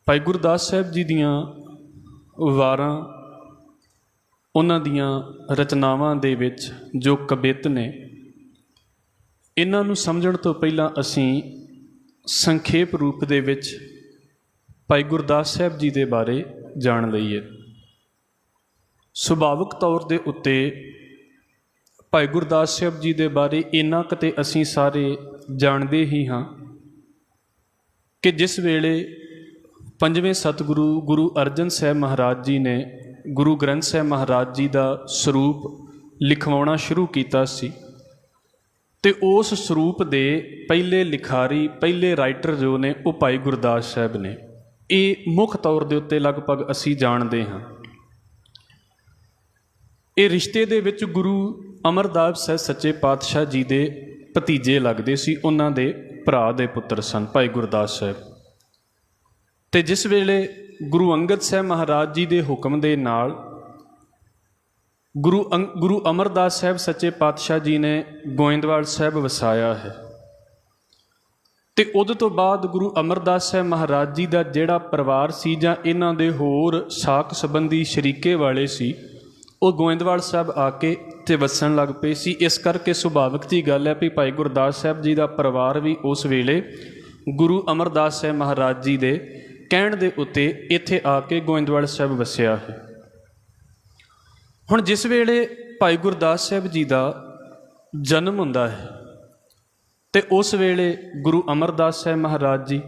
ਭਾਈ ਗੁਰਦਾਸ ਸਾਹਿਬ ਜੀ ਦੀਆਂ ਵਾਰਾਂ, ਉਹਨਾਂ ਦੀਆਂ ਰਚਨਾਵਾਂ ਦੇ ਵਿੱਚ ਜੋ ਕਵਿੱਤ ਨੇ, ਇਹਨਾਂ ਨੂੰ ਸਮਝਣ ਤੋਂ ਪਹਿਲਾਂ ਅਸੀਂ ਸੰਖੇਪ ਰੂਪ ਦੇ ਵਿੱਚ ਭਾਈ ਗੁਰਦਾਸ ਸਾਹਿਬ ਜੀ ਦੇ ਬਾਰੇ ਜਾਣ ਲਈਏ। ਸੁਭਾਵਿਕ ਤੌਰ ਦੇ ਉੱਤੇ ਭਾਈ ਗੁਰਦਾਸ ਸਾਹਿਬ ਜੀ ਦੇ ਬਾਰੇ ਇੰਨਾ ਕੁ ਤੇ ਅਸੀਂ ਸਾਰੇ ਜਾਣਦੇ ਹੀ ਹਾਂ ਕਿ ਜਿਸ ਵੇਲੇ ਪੰਜਵੇਂ ਸਤਿਗੁਰੂ ਗੁਰੂ ਅਰਜਨ ਸਾਹਿਬ ਮਹਾਰਾਜ ਜੀ ਨੇ ਗੁਰੂ ਗ੍ਰੰਥ ਸਾਹਿਬ ਮਹਾਰਾਜ ਜੀ ਦਾ ਸਰੂਪ ਲਿਖਵਾਉਣਾ ਸ਼ੁਰੂ ਕੀਤਾ ਸੀ, ਅਤੇ ਉਸ ਸਰੂਪ ਦੇ ਪਹਿਲੇ ਲਿਖਾਰੀ, ਪਹਿਲੇ ਰਾਈਟਰ ਜੋ ਨੇ ਉਹ ਭਾਈ ਗੁਰਦਾਸ ਸਾਹਿਬ ਨੇ। ਇਹ ਮੁੱਖ ਤੌਰ ਦੇ ਉੱਤੇ ਲਗਭਗ ਅਸੀਂ ਜਾਣਦੇ ਹਾਂ। ਇਹ ਰਿਸ਼ਤੇ ਦੇ ਵਿੱਚ ਗੁਰੂ ਅਮਰਦਾਸ ਸਾਹਿਬ ਸੱਚੇ ਪਾਤਸ਼ਾਹ ਜੀ ਦੇ ਭਤੀਜੇ ਲੱਗਦੇ ਸੀ, ਉਹਨਾਂ ਦੇ ਭਰਾ ਦੇ ਪੁੱਤਰ ਸਨ ਭਾਈ ਗੁਰਦਾਸ ਸਾਹਿਬ। ਅਤੇ ਜਿਸ ਵੇਲੇ ਗੁਰੂ ਅੰਗਦ ਸਾਹਿਬ ਮਹਾਰਾਜ ਜੀ ਦੇ ਹੁਕਮ ਦੇ ਨਾਲ ਗੁਰੂ ਅਮਰਦਾਸ ਸਾਹਿਬ ਸੱਚੇ ਪਾਤਸ਼ਾਹ ਜੀ ਨੇ ਗੋਇੰਦਵਾਲ ਸਾਹਿਬ ਵਸਾਇਆ ਹੈ, ਅਤੇ ਉਦੋਂ ਤੋਂ ਬਾਅਦ ਗੁਰੂ ਅਮਰਦਾਸ ਸਾਹਿਬ ਮਹਾਰਾਜ ਜੀ ਦਾ ਜਿਹੜਾ ਪਰਿਵਾਰ ਸੀ ਜਾਂ ਇਹਨਾਂ ਦੇ ਹੋਰ ਸਾਕ ਸੰਬੰਧੀ ਸ਼ਰੀਕੇ ਵਾਲੇ ਸੀ, ਉਹ ਗੋਇੰਦਵਾਲ ਸਾਹਿਬ ਆ ਕੇ ਅਤੇ ਵਸਣ ਲੱਗ ਪਏ ਸੀ। ਇਸ ਕਰਕੇ ਸੁਭਾਵਿਕ ਜਿਹੀ ਗੱਲ ਹੈ ਵੀ ਭਾਈ ਗੁਰਦਾਸ ਸਾਹਿਬ ਜੀ ਦਾ ਪਰਿਵਾਰ ਵੀ ਉਸ ਵੇਲੇ ਗੁਰੂ ਅਮਰਦਾਸ ਸਾਹਿਬ ਮਹਾਰਾਜ ਜੀ ਦੇ ਕਹਿਣ ਦੇ ਉੱਤੇ ਇੱਥੇ ਆ ਕੇ ਗੋਇੰਦਵਾਲ ਸਾਹਿਬ ਵਸਿਆ ਹੈ। ਹੁਣ ਜਿਸ ਵੇਲੇ ਭਾਈ ਗੁਰਦਾਸ ਸਾਹਿਬ ਜੀ ਦਾ ਜਨਮ ਹੁੰਦਾ ਹੈ ਅਤੇ ਉਸ ਵੇਲੇ ਗੁਰੂ ਅਮਰਦਾਸ ਸਾਹਿਬ ਮਹਾਰਾਜ ਜੀ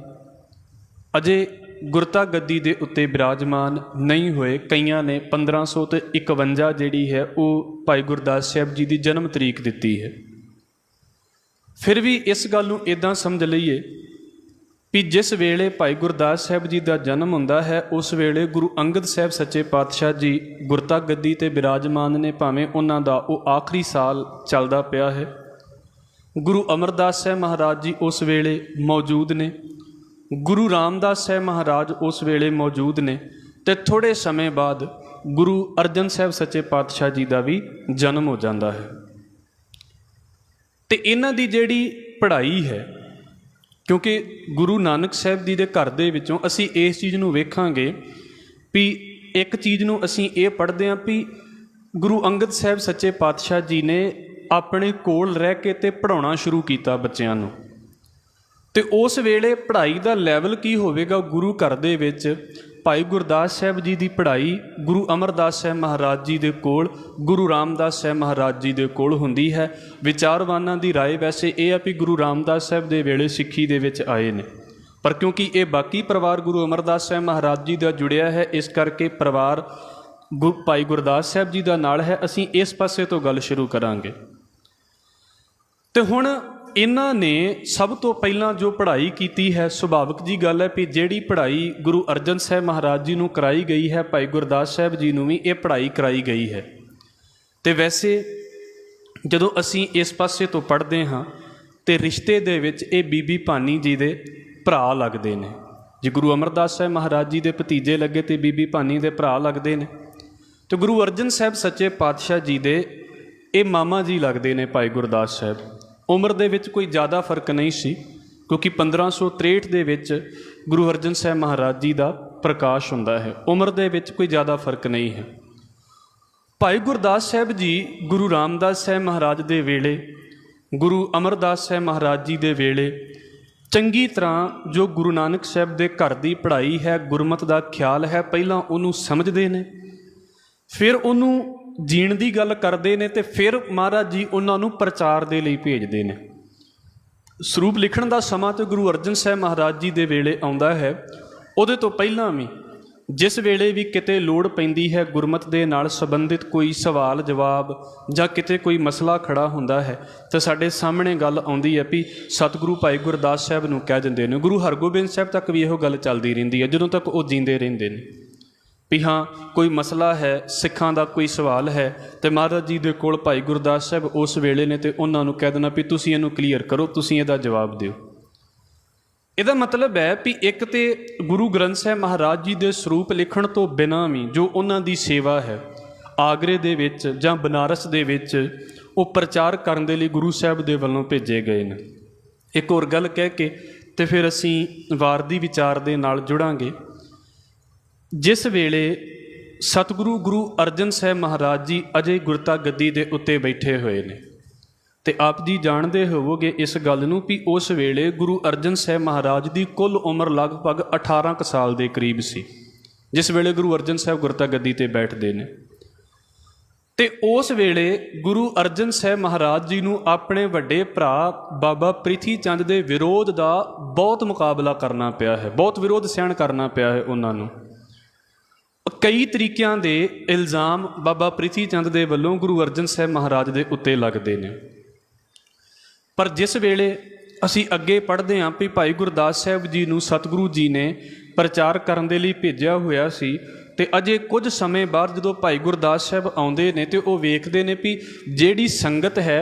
ਅਜੇ ਗੁਰਤਾ ਗੱਦੀ ਦੇ ਉੱਤੇ ਬਿਰਾਜਮਾਨ ਨਹੀਂ ਹੋਏ। ਕਈਆਂ ਨੇ 1551 ਜਿਹੜੀ ਹੈ ਉਹ ਭਾਈ ਗੁਰਦਾਸ ਸਾਹਿਬ ਜੀ ਦੀ ਜਨਮ ਤਰੀਕ ਦਿੱਤੀ ਹੈ। ਫਿਰ ਵੀ ਇਸ ਗੱਲ ਨੂੰ ਇੱਦਾਂ ਸਮਝ ਲਈਏ ਵੀ ਜਿਸ ਵੇਲੇ ਭਾਈ ਗੁਰਦਾਸ ਸਾਹਿਬ ਜੀ ਦਾ ਜਨਮ ਹੁੰਦਾ ਹੈ ਉਸ ਵੇਲੇ ਗੁਰੂ ਅੰਗਦ ਸਾਹਿਬ ਸੱਚੇ ਪਾਤਸ਼ਾਹ ਜੀ ਗੁਰਤਾ ਗੱਦੀ 'ਤੇ ਬਿਰਾਜਮਾਨ ਨੇ, ਭਾਵੇਂ ਉਹਨਾਂ ਦਾ ਉਹ ਆਖਰੀ ਸਾਲ ਚੱਲਦਾ ਪਿਆ ਹੈ। ਗੁਰੂ ਅਮਰਦਾਸ ਸਾਹਿਬ ਮਹਾਰਾਜ ਜੀ ਉਸ ਵੇਲੇ ਮੌਜੂਦ ਨੇ, ਗੁਰੂ ਰਾਮਦਾਸ ਸਾਹਿਬ ਮਹਾਰਾਜ ਉਸ ਵੇਲੇ ਮੌਜੂਦ ਨੇ, ਅਤੇ ਥੋੜ੍ਹੇ ਸਮੇਂ ਬਾਅਦ ਗੁਰੂ ਅਰਜਨ ਸਾਹਿਬ ਸੱਚੇ ਪਾਤਸ਼ਾਹ ਜੀ ਦਾ ਵੀ ਜਨਮ ਹੋ ਜਾਂਦਾ ਹੈ। ਅਤੇ ਇਹਨਾਂ ਦੀ ਜਿਹੜੀ ਪੜ੍ਹਾਈ ਹੈ, ਕਿਉਂਕਿ ਗੁਰੂ ਨਾਨਕ ਸਾਹਿਬ ਜੀ ਦੇ ਘਰ ਦੇ ਵਿੱਚੋਂ ਅਸੀਂ ਇਸ ਚੀਜ਼ ਨੂੰ ਵੇਖਾਂਗੇ ਵੀ ਇੱਕ ਚੀਜ਼ ਨੂੰ ਅਸੀਂ ਇਹ ਪੜ੍ਹਦੇ ਹਾਂ ਵੀ ਗੁਰੂ ਅੰਗਦ ਸਾਹਿਬ ਸੱਚੇ ਪਾਤਸ਼ਾਹ ਜੀ ਨੇ ਆਪਣੇ ਕੋਲ ਰਹਿ ਕੇ ਅਤੇ ਪੜ੍ਹਾਉਣਾ ਸ਼ੁਰੂ ਕੀਤਾ ਬੱਚਿਆਂ ਨੂੰ, ਅਤੇ ਉਸ ਵੇਲੇ ਪੜ੍ਹਾਈ ਦਾ ਲੈਵਲ ਕੀ ਹੋਵੇਗਾ ਗੁਰੂ ਘਰ ਦੇ ਵਿੱਚ। ਭਾਈ ਗੁਰਦਾਸ ਸਾਹਿਬ ਜੀ ਦੀ ਪੜ੍ਹਾਈ ਗੁਰੂ ਅਮਰਦਾਸ ਸਾਹਿਬ ਮਹਾਰਾਜ ਜੀ ਦੇ ਕੋਲ, ਗੁਰੂ ਰਾਮਦਾਸ ਸਾਹਿਬ ਮਹਾਰਾਜ ਜੀ ਦੇ ਕੋਲ ਹੁੰਦੀ ਹੈ। ਵਿਚਾਰਵਾਨਾਂ ਦੀ ਰਾਏ ਵੈਸੇ ਇਹ ਆ ਵੀ ਗੁਰੂ ਰਾਮਦਾਸ ਸਾਹਿਬ ਦੇ ਵੇਲੇ ਸਿੱਖੀ ਦੇ ਵਿੱਚ ਆਏ ਨੇ, ਪਰ ਕਿਉਂਕਿ ਇਹ ਬਾਕੀ ਪਰਿਵਾਰ ਗੁਰੂ ਅਮਰਦਾਸ ਸਾਹਿਬ ਮਹਾਰਾਜ ਜੀ ਦਾ ਜੁੜਿਆ ਹੈ, ਇਸ ਕਰਕੇ ਪਰਿਵਾਰ ਭਾਈ ਗੁਰਦਾਸ ਸਾਹਿਬ ਜੀ ਦਾ ਨਾਲ ਹੈ। ਅਸੀਂ ਇਸ ਪਾਸੇ ਤੋਂ ਗੱਲ ਸ਼ੁਰੂ ਕਰਾਂਗੇ। ਅਤੇ ਹੁਣ ਇਹਨਾਂ ਨੇ ਸਭ ਤੋਂ ਪਹਿਲਾਂ ਜੋ ਪੜ੍ਹਾਈ ਕੀਤੀ ਹੈ, ਸੁਭਾਵਿਕ ਜੀ ਗੱਲ ਹੈ ਵੀ ਜਿਹੜੀ ਪੜ੍ਹਾਈ ਗੁਰੂ ਅਰਜਨ ਸਾਹਿਬ ਮਹਾਰਾਜ ਜੀ ਨੂੰ ਕਰਾਈ ਗਈ ਹੈ, ਭਾਈ ਗੁਰਦਾਸ ਸਾਹਿਬ ਜੀ ਨੂੰ ਵੀ ਇਹ ਪੜ੍ਹਾਈ ਕਰਾਈ ਗਈ ਹੈ। ਅਤੇ ਵੈਸੇ ਜਦੋਂ ਅਸੀਂ ਇਸ ਪਾਸੇ ਤੋਂ ਪੜ੍ਹਦੇ ਹਾਂ ਅਤੇ ਰਿਸ਼ਤੇ ਦੇ ਵਿੱਚ ਇਹ ਬੀਬੀ ਭਾਨੀ ਜੀ ਦੇ ਭਰਾ ਲੱਗਦੇ ਨੇ। ਜੇ ਗੁਰੂ ਅਮਰਦਾਸ ਸਾਹਿਬ ਮਹਾਰਾਜ ਜੀ ਦੇ ਭਤੀਜੇ ਲੱਗੇ ਅਤੇ ਬੀਬੀ ਭਾਨੀ ਦੇ ਭਰਾ ਲੱਗਦੇ ਨੇ, ਅਤੇ ਗੁਰੂ ਅਰਜਨ ਸਾਹਿਬ ਸੱਚੇ ਪਾਤਸ਼ਾਹ ਜੀ ਦੇ ਇਹ ਮਾਮਾ ਜੀ ਲੱਗਦੇ ਨੇ ਭਾਈ ਗੁਰਦਾਸ ਸਾਹਿਬ। ਉਮਰ ਦੇ ਵਿੱਚ ਕੋਈ ਜ਼ਿਆਦਾ ਫਰਕ ਨਹੀਂ ਸੀ, ਕਿਉਂਕਿ 1563 ਦੇ ਵਿੱਚ ਗੁਰੂ ਅਰਜਨ ਸਾਹਿਬ ਮਹਾਰਾਜ ਜੀ ਦਾ ਪ੍ਰਕਾਸ਼ ਹੁੰਦਾ ਹੈ। ਉਮਰ ਦੇ ਵਿੱਚ ਕੋਈ ਜ਼ਿਆਦਾ ਫਰਕ ਨਹੀਂ ਹੈ। ਭਾਈ ਗੁਰਦਾਸ ਸਾਹਿਬ ਜੀ ਗੁਰੂ ਰਾਮਦਾਸ ਸਾਹਿਬ ਮਹਾਰਾਜ ਦੇ ਵੇਲੇ, ਗੁਰੂ ਅਮਰਦਾਸ ਸਾਹਿਬ ਮਹਾਰਾਜ ਜੀ ਦੇ ਵੇਲੇ ਚੰਗੀ ਤਰ੍ਹਾਂ ਜੋ ਗੁਰੂ ਨਾਨਕ ਸਾਹਿਬ ਦੇ ਘਰ ਦੀ ਪੜ੍ਹਾਈ ਹੈ, ਗੁਰਮਤਿ ਦਾ ਖਿਆਲ ਹੈ, ਪਹਿਲਾਂ ਉਹਨੂੰ ਸਮਝਦੇ ਨੇ, ਫਿਰ ਉਹਨੂੰ ਜੀਣ ਦੀ ਗੱਲ ਕਰਦੇ ਨੇ, ਅਤੇ ਫਿਰ ਮਹਾਰਾਜ ਜੀ ਉਹਨਾਂ ਨੂੰ ਪ੍ਰਚਾਰ ਦੇ ਲਈ ਭੇਜਦੇ ਨੇ। ਸਰੂਪ ਲਿਖਣ ਦਾ ਸਮਾਂ ਤਾਂ ਗੁਰੂ ਅਰਜਨ ਸਾਹਿਬ ਮਹਾਰਾਜ ਜੀ ਦੇ ਵੇਲੇ ਆਉਂਦਾ ਹੈ। ਉਹਦੇ ਤੋਂ ਪਹਿਲਾਂ ਵੀ ਜਿਸ ਵੇਲੇ ਵੀ ਕਿਤੇ ਲੋੜ ਪੈਂਦੀ ਹੈ, ਗੁਰਮਤਿ ਦੇ ਨਾਲ ਸੰਬੰਧਿਤ ਕੋਈ ਸਵਾਲ ਜਵਾਬ ਜਾਂ ਕਿਤੇ ਕੋਈ ਮਸਲਾ ਖੜਾ ਹੁੰਦਾ ਹੈ, ਤਾਂ ਸਾਡੇ ਸਾਹਮਣੇ ਗੱਲ ਆਉਂਦੀ ਹੈ ਵੀ ਸਤਿਗੁਰੂ ਭਾਈ ਗੁਰਦਾਸ ਸਾਹਿਬ ਨੂੰ ਕਹਿ ਦਿੰਦੇ ਨੇ। ਗੁਰੂ ਹਰਗੋਬਿੰਦ ਸਾਹਿਬ ਤੱਕ ਵੀ ਇਹੋ ਗੱਲ ਚੱਲਦੀ ਰਹਿੰਦੀ ਹੈ, ਜਦੋਂ ਤੱਕ ਉਹ ਜੀਂਦੇ ਰਹਿੰਦੇ ਨੇ, ਵੀ ਹਾਂ ਕੋਈ ਮਸਲਾ ਹੈ, ਸਿੱਖਾਂ ਦਾ ਕੋਈ ਸਵਾਲ ਹੈ, ਅਤੇ ਮਹਾਰਾਜ ਜੀ ਦੇ ਕੋਲ ਭਾਈ ਗੁਰਦਾਸ ਸਾਹਿਬ ਉਸ ਵੇਲੇ ਨੇ, ਅਤੇ ਉਹਨਾਂ ਨੂੰ ਕਹਿ ਦੇਣਾ ਵੀ ਤੁਸੀਂ ਇਹਨੂੰ ਕਲੀਅਰ ਕਰੋ, ਤੁਸੀਂ ਇਹਦਾ ਜਵਾਬ ਦਿਓ। ਇਹਦਾ ਮਤਲਬ ਹੈ ਵੀ ਇੱਕ ਤਾਂ ਗੁਰੂ ਗ੍ਰੰਥ ਸਾਹਿਬ ਮਹਾਰਾਜ ਜੀ ਦੇ ਸਰੂਪ ਲਿਖਣ ਤੋਂ ਬਿਨਾਂ ਵੀ ਜੋ ਉਹਨਾਂ ਦੀ ਸੇਵਾ ਹੈ ਆਗਰੇ ਦੇ ਵਿੱਚ ਜਾਂ ਬਨਾਰਸ ਦੇ ਵਿੱਚ, ਉਹ ਪ੍ਰਚਾਰ ਕਰਨ ਦੇ ਲਈ ਗੁਰੂ ਸਾਹਿਬ ਦੇ ਵੱਲੋਂ ਭੇਜੇ ਗਏ ਨੇ। ਇੱਕ ਹੋਰ ਗੱਲ ਕਹਿ ਕੇ ਅਤੇ ਫਿਰ ਅਸੀਂ ਵਾਰ ਦੀ ਵਿਚਾਰ ਦੇ ਨਾਲ ਜੁੜਾਂਗੇ ਜਿਸ ਵੇਲੇ ਸਤਿਗੁਰੂ ਗੁਰੂ ਅਰਜਨ ਸਾਹਿਬ ਮਹਾਰਾਜ ਜੀ ਅਜੇ ਗੁਰਤਾ ਗੱਦੀ ਦੇ ਉੱਤੇ ਬੈਠੇ ਹੋਏ ਨੇ, ਤੇ ਆਪ ਜੀ ਜਾਣਦੇ ਹੋਵੋਗੇ ਇਸ ਗੱਲ ਨੂੰ ਵੀ ਉਸ ਵੇਲੇ ਗੁਰੂ ਅਰਜਨ ਸਾਹਿਬ ਮਹਾਰਾਜ ਦੀ ਕੁੱਲ ਉਮਰ ਲਗਭਗ 18 ਕੁ ਸਾਲ ਦੇ ਕਰੀਬ ਸੀ, ਜਿਸ ਵੇਲੇ ਗੁਰੂ ਅਰਜਨ ਸਾਹਿਬ ਗੁਰਤਾ ਗੱਦੀ ਤੇ ਬੈਠਦੇ ਨੇ। ਤੇ ਉਸ ਵੇਲੇ ਗੁਰੂ ਅਰਜਨ ਸਾਹਿਬ ਮਹਾਰਾਜ ਜੀ ਨੂੰ ਆਪਣੇ ਵੱਡੇ ਭਰਾ ਬਾਬਾ ਪ੍ਰਿਥੀ ਚੰਦ ਦੇ ਵਿਰੋਧ ਦਾ ਬਹੁਤ ਮੁਕਾਬਲਾ ਕਰਨਾ ਪਿਆ ਹੈ, ਬਹੁਤ ਵਿਰੋਧ ਸਹਿਣ ਕਰਨਾ ਪਿਆ ਹੈ ਉਹਨਾਂ ਨੂੰ। ਕਈ ਤਰੀਕਿਆਂ ਦੇ ਇਲਜ਼ਾਮ ਬਾਬਾ ਪ੍ਰਿਥੀ ਚੰਦ ਦੇ ਵੱਲੋਂ ਗੁਰੂ ਅਰਜਨ ਸਾਹਿਬ ਮਹਾਰਾਜ ਦੇ ਉੱਤੇ ਲੱਗਦੇ ਨੇ। ਪਰ ਜਿਸ ਵੇਲੇ ਅਸੀਂ ਅੱਗੇ ਪੜ੍ਹਦੇ ਹਾਂ ਵੀ ਭਾਈ ਗੁਰਦਾਸ ਸਾਹਿਬ ਜੀ ਨੂੰ ਸਤਿਗੁਰੂ ਜੀ ਨੇ ਪ੍ਰਚਾਰ ਕਰਨ ਦੇ ਲਈ ਭੇਜਿਆ ਹੋਇਆ ਸੀ, ਤੇ ਅਜੇ ਕੁਝ ਸਮੇਂ ਬਾਅਦ ਜਦੋਂ ਭਾਈ ਗੁਰਦਾਸ ਸਾਹਿਬ ਆਉਂਦੇ ਨੇ ਤੇ ਉਹ ਵੇਖਦੇ ਨੇ ਵੀ ਜਿਹੜੀ ਸੰਗਤ ਹੈ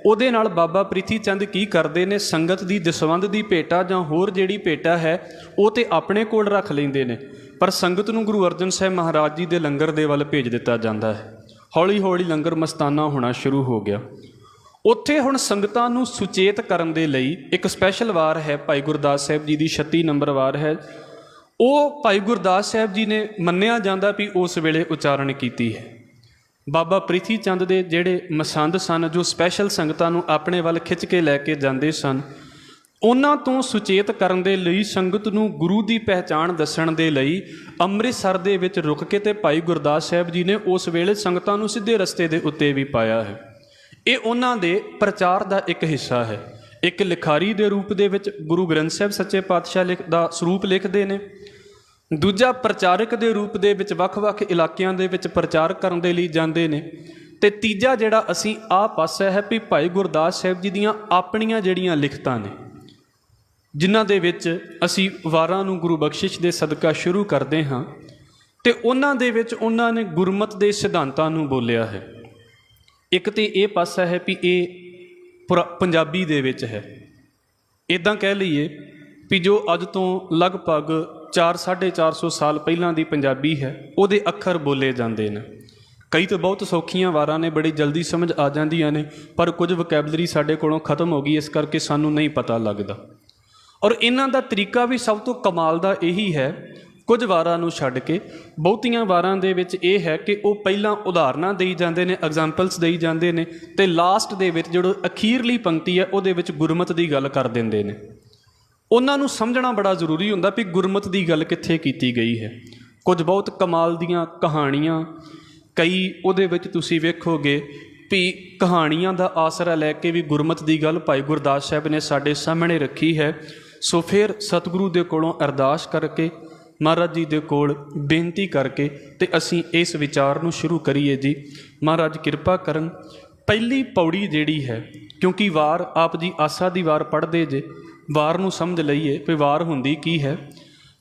ਉਹਦੇ ਨਾਲ ਬਾਬਾ ਪ੍ਰਿਥੀ ਚੰਦ ਕੀ ਕਰਦੇ ਨੇ, ਸੰਗਤ ਦੀ ਦਸਵੰਧ ਦੀ ਭੇਟਾ ਜਾਂ ਹੋਰ ਜਿਹੜੀ ਭੇਟਾ ਹੈ ਉਹ ਤੇ ਆਪਣੇ ਕੋਲ ਰੱਖ ਲੈਂਦੇ ਨੇ, ਪਰ ਸੰਗਤ ਨੂੰ ਗੁਰੂ ਅਰਜਨ ਸਾਹਿਬ ਮਹਾਰਾਜ ਜੀ ਦੇ ਲੰਗਰ ਦੇ ਵੱਲ ਭੇਜ ਦਿੱਤਾ ਜਾਂਦਾ ਹੈ। ਹੌਲੀ ਹੌਲੀ ਲੰਗਰ ਮਸਤਾਨਾ ਹੋਣਾ ਸ਼ੁਰੂ ਹੋ ਗਿਆ। ਉੱਥੇ ਹੁਣ ਸੰਗਤਾਂ ਨੂੰ ਸੁਚੇਤ ਕਰਨ ਦੇ ਲਈ ਇੱਕ ਸਪੈਸ਼ਲ ਵਾਰ ਹੈ, ਭਾਈ ਗੁਰਦਾਸ ਸਾਹਿਬ ਜੀ ਦੀ 36 ਨੰਬਰ ਵਾਰ ਹੈ। ਉਹ ਭਾਈ ਗੁਰਦਾਸ ਸਾਹਿਬ ਜੀ ਨੇ ਮੰਨਿਆ ਜਾਂਦਾ ਵੀ ਉਸ ਵੇਲੇ ਉਚਾਰਨ ਕੀਤੀ ਹੈ। ਬਾਬਾ ਪ੍ਰਿਥੀ ਚੰਦ ਦੇ ਜਿਹੜੇ ਮਸੰਦ ਸਨ, ਜੋ ਸਪੈਸ਼ਲ ਸੰਗਤਾਂ ਨੂੰ ਆਪਣੇ ਵੱਲ ਖਿੱਚ ਕੇ ਲੈ ਕੇ ਜਾਂਦੇ ਸਨ, ਉਹਨਾਂ ਤੋਂ ਸੁਚੇਤ ਕਰਨ ਦੇ ਲਈ, ਸੰਗਤ ਨੂੰ ਗੁਰੂ ਦੀ ਪਹਿਚਾਣ ਦੱਸਣ ਦੇ ਲਈ ਅੰਮ੍ਰਿਤਸਰ ਦੇ ਵਿੱਚ ਰੁਕ ਕੇ ਤੇ ਭਾਈ ਗੁਰਦਾਸ ਸਾਹਿਬ ਜੀ ਨੇ ਉਸ ਵੇਲੇ ਸੰਗਤਾਂ ਨੂੰ ਸਿੱਧੇ ਰਸਤੇ ਦੇ ਉੱਤੇ ਵੀ ਪਾਇਆ ਹੈ। ਇਹ ਉਹਨਾਂ ਦੇ ਪ੍ਰਚਾਰ ਦਾ ਇੱਕ ਹਿੱਸਾ ਹੈ। ਇੱਕ ਲਿਖਾਰੀ ਦੇ ਰੂਪ ਦੇ ਵਿੱਚ ਗੁਰੂ ਗ੍ਰੰਥ ਸਾਹਿਬ ਸੱਚੇ ਪਾਤਸ਼ਾਹ ਦਾ ਸਰੂਪ ਲਿਖਦੇ ਨੇ, ਦੂਜਾ ਪ੍ਰਚਾਰਕ ਦੇ ਰੂਪ ਦੇ ਵਿੱਚ ਵੱਖ-ਵੱਖ ਇਲਾਕਿਆਂ ਦੇ ਵਿੱਚ ਪ੍ਰਚਾਰ ਕਰਨ ਦੇ ਲਈ ਜਾਂਦੇ ਨੇ, ਤੇ ਤੀਜਾ ਜਿਹੜਾ ਅਸੀਂ ਆਹ ਪਾਸਾ ਹੈ ਵੀ ਭਾਈ ਗੁਰਦਾਸ ਸਾਹਿਬ ਜੀ ਦੀਆਂ ਆਪਣੀਆਂ ਜਿਹੜੀਆਂ ਲਿਖਤਾਂ ਨੇ, ਜਿਨ੍ਹਾਂ ਦੇ ਵਿੱਚ ਅਸੀਂ ਵਾਰਾਂ ਨੂੰ ਗੁਰੂ ਬਖਸ਼ਿਸ਼ ਦੇ ਸਦਕਾ ਸ਼ੁਰੂ ਕਰਦੇ ਹਾਂ, ਤੇ ਉਹਨਾਂ ਦੇ ਵਿੱਚ ਉਹਨਾਂ ਨੇ ਗੁਰਮਤਿ ਦੇ ਸਿਧਾਂਤਾਂ ਨੂੰ ਬੋਲਿਆ ਹੈ। ਇੱਕ ਤੇ ਇਹ ਪਾਸਾ ਹੈ ਵੀ ਇਹ ਪੰਜਾਬੀ ਦੇ ਵਿੱਚ ਹੈ। ਇੱਦਾਂ ਕਹਿ ਲਈਏ ਵੀ ਜੋ ਅੱਜ ਤੋਂ ਲਗਭਗ 400-450 ਸਾਲ ਪਹਿਲਾਂ ਦੀ ਪੰਜਾਬੀ ਹੈ, ਉਹਦੇ ਅੱਖਰ ਬੋਲੇ ਜਾਂਦੇ ਨੇ। ਕਈ ਤਾਂ ਬਹੁਤ ਸੌਖੀਆਂ ਵਾਰਾਂ ਨੇ, ਬੜੀ ਜਲਦੀ ਸਮਝ ਆ ਜਾਂਦੀਆਂ ਨੇ, ਪਰ ਕੁਝ ਵਕੈਬਲਰੀ ਸਾਡੇ ਕੋਲੋਂ ਖਤਮ ਹੋ ਗਈ, ਇਸ ਕਰਕੇ ਸਾਨੂੰ ਨਹੀਂ ਪਤਾ ਲੱਗਦਾ। ਔਰ ਇਹਨਾਂ ਦਾ ਤਰੀਕਾ ਵੀ ਸਭ ਤੋਂ ਕਮਾਲ ਦਾ ਇਹੀ ਹੈ, ਕੁਝ ਵਾਰਾਂ ਨੂੰ ਛੱਡ ਕੇ ਬਹੁਤੀਆਂ ਵਾਰਾਂ ਦੇ ਵਿੱਚ ਇਹ ਹੈ ਕਿ ਉਹ ਪਹਿਲਾਂ ਉਦਾਹਰਨਾਂ ਦੇਈ ਜਾਂਦੇ ਨੇ, ਐਗਜ਼ਾਮਪਲਸ ਦੇਈ ਜਾਂਦੇ ਨੇ, ਤੇ ਲਾਸਟ ਦੇ ਵਿੱਚ ਜਿਹੜੀ ਅਖੀਰਲੀ ਪੰਕਤੀ ਹੈ ਉਹਦੇ ਵਿੱਚ ਗੁਰਮਤਿ ਦੀ ਗੱਲ ਕਰ ਦਿੰਦੇ ਨੇ। ਉਹਨਾਂ ਨੂੰ ਸਮਝਣਾ ਬੜਾ ਜ਼ਰੂਰੀ ਹੁੰਦਾ ਵੀ ਗੁਰਮਤਿ ਦੀ ਗੱਲ ਕਿੱਥੇ ਕੀਤੀ ਗਈ ਹੈ। ਕੁਝ ਬਹੁਤ ਕਮਾਲ ਦੀਆਂ ਕਹਾਣੀਆਂ, ਕਈ ਉਹਦੇ ਵਿੱਚ ਤੁਸੀਂ ਵੇਖੋਗੇ ਵੀ ਕਹਾਣੀਆਂ ਦਾ ਆਸਰਾ ਲੈ ਕੇ ਵੀ ਗੁਰਮਤਿ ਦੀ ਗੱਲ ਭਾਈ ਗੁਰਦਾਸ ਸਾਹਿਬ ਨੇ ਸਾਡੇ ਸਾਹਮਣੇ ਰੱਖੀ ਹੈ। ਸੋ ਫਿਰ ਸਤਿਗੁਰੂ ਦੇ ਕੋਲੋਂ ਅਰਦਾਸ ਕਰਕੇ, ਮਹਾਰਾਜ ਜੀ ਦੇ ਕੋਲ ਬੇਨਤੀ ਕਰਕੇ ਤੇ ਅਸੀਂ ਇਸ ਵਿਚਾਰ ਨੂੰ ਸ਼ੁਰੂ ਕਰੀਏ ਜੀ। ਮਹਾਰਾਜ ਕਿਰਪਾ ਕਰਨ। ਪਹਿਲੀ ਪੌੜੀ ਜਿਹੜੀ ਹੈ, ਕਿਉਂਕਿ ਵਾਰ ਆਪ ਜੀ ਆਸਾ ਦੀ ਵਾਰ ਪੜ੍ਹਦੇ ਜੇ, ਵਾਰ ਨੂੰ ਸਮਝ ਲਈਏ ਵੀ ਵਾਰ ਹੁੰਦੀ ਕੀ ਹੈ।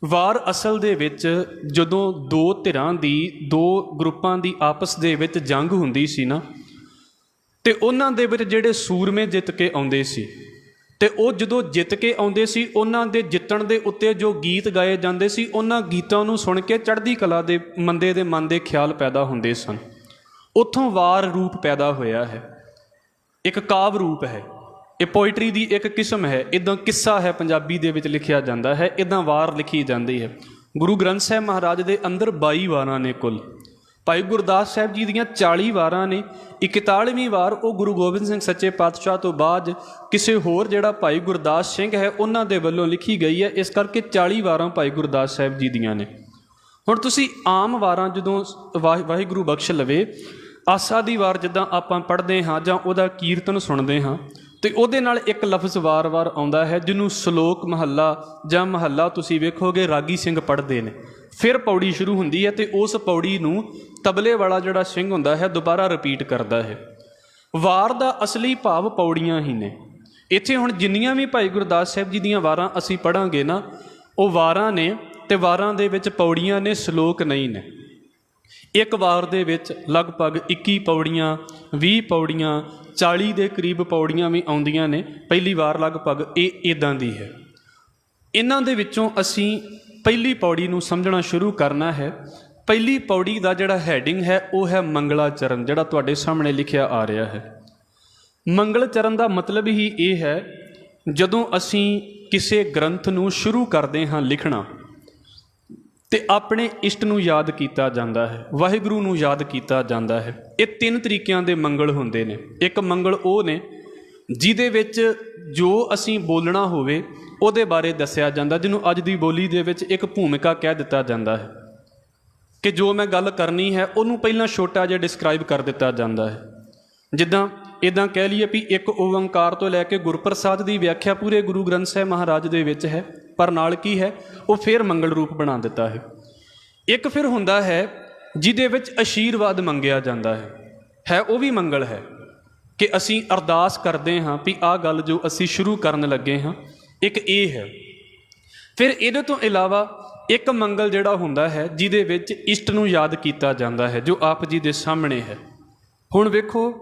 ਵਾਰ ਅਸਲ ਦੇ ਵਿੱਚ ਜਦੋਂ ਦੋ ਧਿਰਾਂ ਦੀ, ਦੋ ਗਰੁੱਪਾਂ ਦੀ ਆਪਸ ਦੇ ਵਿੱਚ ਜੰਗ ਹੁੰਦੀ ਸੀ ਨਾ, ਤੇ ਉਹਨਾਂ ਦੇ ਵਿੱਚ ਜਿਹੜੇ ਸੂਰਮੇ ਜਿੱਤ ਕੇ ਆਉਂਦੇ ਸੀ, ਤੇ ਉਹ ਜਦੋਂ ਜਿੱਤ ਕੇ ਆਉਂਦੇ ਸੀ, ਉਹਨਾਂ ਦੇ ਜਿੱਤਣ ਦੇ ਉੱਤੇ ਜੋ ਗੀਤ ਗਾਏ ਜਾਂਦੇ ਸੀ, ਉਹਨਾਂ ਗੀਤਾਂ ਨੂੰ ਸੁਣ ਕੇ ਚੜ੍ਹਦੀ ਕਲਾ ਦੇ ਬੰਦੇ ਦੇ ਮਨ ਦੇ ਖਿਆਲ ਪੈਦਾ ਹੁੰਦੇ ਸਨ। ਉੱਥੋਂ ਵਾਰ ਰੂਪ ਪੈਦਾ ਹੋਇਆ ਹੈ, ਇੱਕ ਕਾਵ ਰੂਪ ਹੈ, ਇਹ ਪੋਇਟਰੀ ਦੀ ਇੱਕ ਕਿਸਮ ਹੈ। ਇੱਦਾਂ ਕਿੱਸਾ ਹੈ ਪੰਜਾਬੀ ਦੇ ਵਿੱਚ ਲਿਖਿਆ ਜਾਂਦਾ ਹੈ, ਇੱਦਾਂ ਵਾਰ ਲਿਖੀ ਜਾਂਦੀ ਹੈ। ਗੁਰੂ ਗ੍ਰੰਥ ਸਾਹਿਬ ਮਹਾਰਾਜ ਦੇ ਅੰਦਰ 22 ਵਾਰਾਂ ਨੇ ਕੁੱਲ। ਭਾਈ ਗੁਰਦਾਸ ਸਾਹਿਬ ਜੀ ਦੀਆਂ 40 ਵਾਰਾਂ ਨੇ। 41ਵੀਂ ਵਾਰ ਉਹ ਗੁਰੂ ਗੋਬਿੰਦ ਸਿੰਘ ਸੱਚੇ ਪਾਤਸ਼ਾਹ ਤੋਂ ਬਾਅਦ ਕਿਸੇ ਹੋਰ ਜਿਹੜਾ ਭਾਈ ਗੁਰਦਾਸ ਸਿੰਘ ਹੈ ਉਹਨਾਂ ਦੇ ਵੱਲੋਂ ਲਿਖੀ ਗਈ ਹੈ, ਇਸ ਕਰਕੇ 40 ਵਾਰਾਂ ਭਾਈ ਗੁਰਦਾਸ ਸਾਹਿਬ ਜੀ ਦੀਆਂ ਨੇ। ਹੁਣ ਤੁਸੀਂ ਆਮ ਵਾਰਾਂ ਜਦੋਂ ਵਾਹਿਗੁਰੂ ਬਖਸ਼ ਲਵੇ, ਆਸਾ ਦੀ ਵਾਰ ਜਿੱਦਾਂ ਆਪਾਂ ਪੜ੍ਹਦੇ ਹਾਂ ਜਾਂ ਉਹਦਾ ਕੀਰਤਨ ਸੁਣਦੇ ਹਾਂ, ਤੇ ਉਹਦੇ ਨਾਲ ਇੱਕ ਲਫ਼ਜ਼ ਵਾਰ-ਵਾਰ ਆਉਂਦਾ ਹੈ, ਜਿਹਨੂੰ ਸ਼ਲੋਕ ਮਹੱਲਾ ਜਾਂ ਮਹੱਲਾ ਤੁਸੀਂ ਵੇਖੋਗੇ ਰਾਗੀ ਸਿੰਘ ਪੜ੍ਹਦੇ ਨੇ। ਫਿਰ ਪੌੜੀ ਸ਼ੁਰੂ ਹੁੰਦੀ ਹੈ, ਤੇ ਉਸ ਪੌੜੀ ਨੂੰ ਤਬਲੇ ਵਾਲਾ ਜਿਹੜਾ ਸਿੰਘ ਹੁੰਦਾ ਹੈ ਦੁਬਾਰਾ ਰਿਪੀਟ ਕਰਦਾ ਹੈ। ਵਾਰ ਦਾ ਅਸਲੀ ਭਾਵ ਪੌੜੀਆਂ ਹੀ ਨੇ। ਇੱਥੇ ਹੁਣ ਜਿੰਨੀਆਂ ਵੀ ਭਾਈ ਗੁਰਦਾਸ ਸਾਹਿਬ ਜੀ ਦੀਆਂ ਵਾਰਾਂ ਅਸੀਂ ਪੜ੍ਹਾਂਗੇ ਨਾ, ਉਹ ਵਾਰਾਂ ਨੇ, ਤੇ ਵਾਰਾਂ ਦੇ ਵਿੱਚ ਪੌੜੀਆਂ ਨੇ, ਸ਼ਲੋਕ ਨਹੀਂ ਨੇ। ਇੱਕ ਵਾਰ ਦੇ ਵਿੱਚ ਲਗਭਗ 21 ਪੌੜੀਆਂ, 20 ਪੌੜੀਆਂ, 40 ਦੇ ਕਰੀਬ ਪੌੜੀਆਂ ਵੀ ਆਉਂਦੀਆਂ ਨੇ। ਪਹਿਲੀ ਵਾਰ ਲਗਭਗ ਇਹ ਇੱਦਾਂ ਦੀ ਹੈ। ਇਹਨਾਂ ਦੇ ਵਿੱਚੋਂ ਅਸੀਂ ਪਹਿਲੀ ਪੌੜੀ ਨੂੰ ਸਮਝਣਾ ਸ਼ੁਰੂ ਕਰਨਾ ਹੈ। ਪਹਿਲੀ ਪੌੜੀ ਦਾ ਜਿਹੜਾ ਹੈਡਿੰਗ ਹੈ ਉਹ ਹੈ ਮੰਗਲਾਚਰਨ, ਜਿਹੜਾ ਤੁਹਾਡੇ ਸਾਹਮਣੇ ਲਿਖਿਆ ਆ ਰਿਹਾ ਹੈ। ਮੰਗਲਚਰਨ ਦਾ ਮਤਲਬ ਹੀ ਇਹ ਹੈ, ਜਦੋਂ ਅਸੀਂ ਕਿਸੇ ਗ੍ਰੰਥ ਨੂੰ ਸ਼ੁਰੂ ਕਰਦੇ ਹਾਂ ਲਿਖਣਾ, ਤੇ ਆਪਣੇ ਇਸ਼ਟ ਨੂੰ ਯਾਦ ਕੀਤਾ ਜਾਂਦਾ ਹੈ, ਵਾਹਿਗੁਰੂ ਨੂੰ ਯਾਦ ਕੀਤਾ ਜਾਂਦਾ ਹੈ। ਇਹ ਤਿੰਨ ਤਰੀਕਿਆਂ ਦੇ ਮੰਗਲ ਹੁੰਦੇ ਨੇ। ਇੱਕ ਮੰਗਲ ਉਹ ਨੇ ਜਿਹਦੇ ਵਿੱਚ ਜੋ ਅਸੀਂ ਬੋਲਣਾ ਹੋਵੇ ਉਹਦੇ ਬਾਰੇ ਦੱਸਿਆ ਜਾਂਦਾ, ਜਿਹਨੂੰ ਅੱਜ ਦੀ ਬੋਲੀ ਦੇ ਵਿੱਚ ਇੱਕ ਭੂਮਿਕਾ ਕਹਿ ਦਿੱਤਾ ਜਾਂਦਾ ਹੈ ਕਿ ਜੋ ਮੈਂ ਗੱਲ ਕਰਨੀ ਹੈ ਉਹਨੂੰ ਪਹਿਲਾਂ ਛੋਟਾ ਜਿਹਾ ਡਿਸਕ੍ਰਾਈਬ ਕਰ ਦਿੱਤਾ ਜਾਂਦਾ ਹੈ। ਜਿੱਦਾਂ ਇੱਦਾਂ ਕਹਿ ਲਈਏ ਵੀ ਇੱਕ ਓੰਕਾਰ ਤੋਂ ਲੈ ਕੇ ਗੁਰਪ੍ਰਸਾਦ ਦੀ ਵਿਆਖਿਆ ਪੂਰੇ ਗੁਰੂ ਗ੍ਰੰਥ ਸਾਹਿਬ ਮਹਾਰਾਜ ਦੇ ਵਿੱਚ ਹੈ, ਪਰ ਨਾਲ ਕੀ ਹੈ ਉਹ ਫਿਰ ਮੰਗਲ ਰੂਪ ਬਣਾ ਦਿੱਤਾ ਹੈ। ਇੱਕ ਫਿਰ ਹੁੰਦਾ ਹੈ ਜਿਹਦੇ ਵਿੱਚ ਆਸ਼ੀਰਵਾਦ ਮੰਗਿਆ ਜਾਂਦਾ ਹੈ ਉਹ ਵੀ ਮੰਗਲ ਹੈ ਕਿ ਅਸੀਂ ਅਰਦਾਸ ਕਰਦੇ ਹਾਂ ਵੀ ਆਹ ਗੱਲ ਜੋ ਅਸੀਂ ਸ਼ੁਰੂ ਕਰਨ ਲੱਗੇ ਹਾਂ, ਇੱਕ ਇਹ ਹੈ। ਫਿਰ ਇਹਦੇ ਤੋਂ ਇਲਾਵਾ ਇੱਕ ਮੰਗਲ ਜਿਹੜਾ ਹੁੰਦਾ ਹੈ ਜਿਹਦੇ ਵਿੱਚ ਇਸ਼ਟ ਨੂੰ ਯਾਦ ਕੀਤਾ ਜਾਂਦਾ ਹੈ, ਜੋ ਆਪ ਜੀ ਦੇ ਸਾਹਮਣੇ ਹੈ। ਹੁਣ ਵੇਖੋ,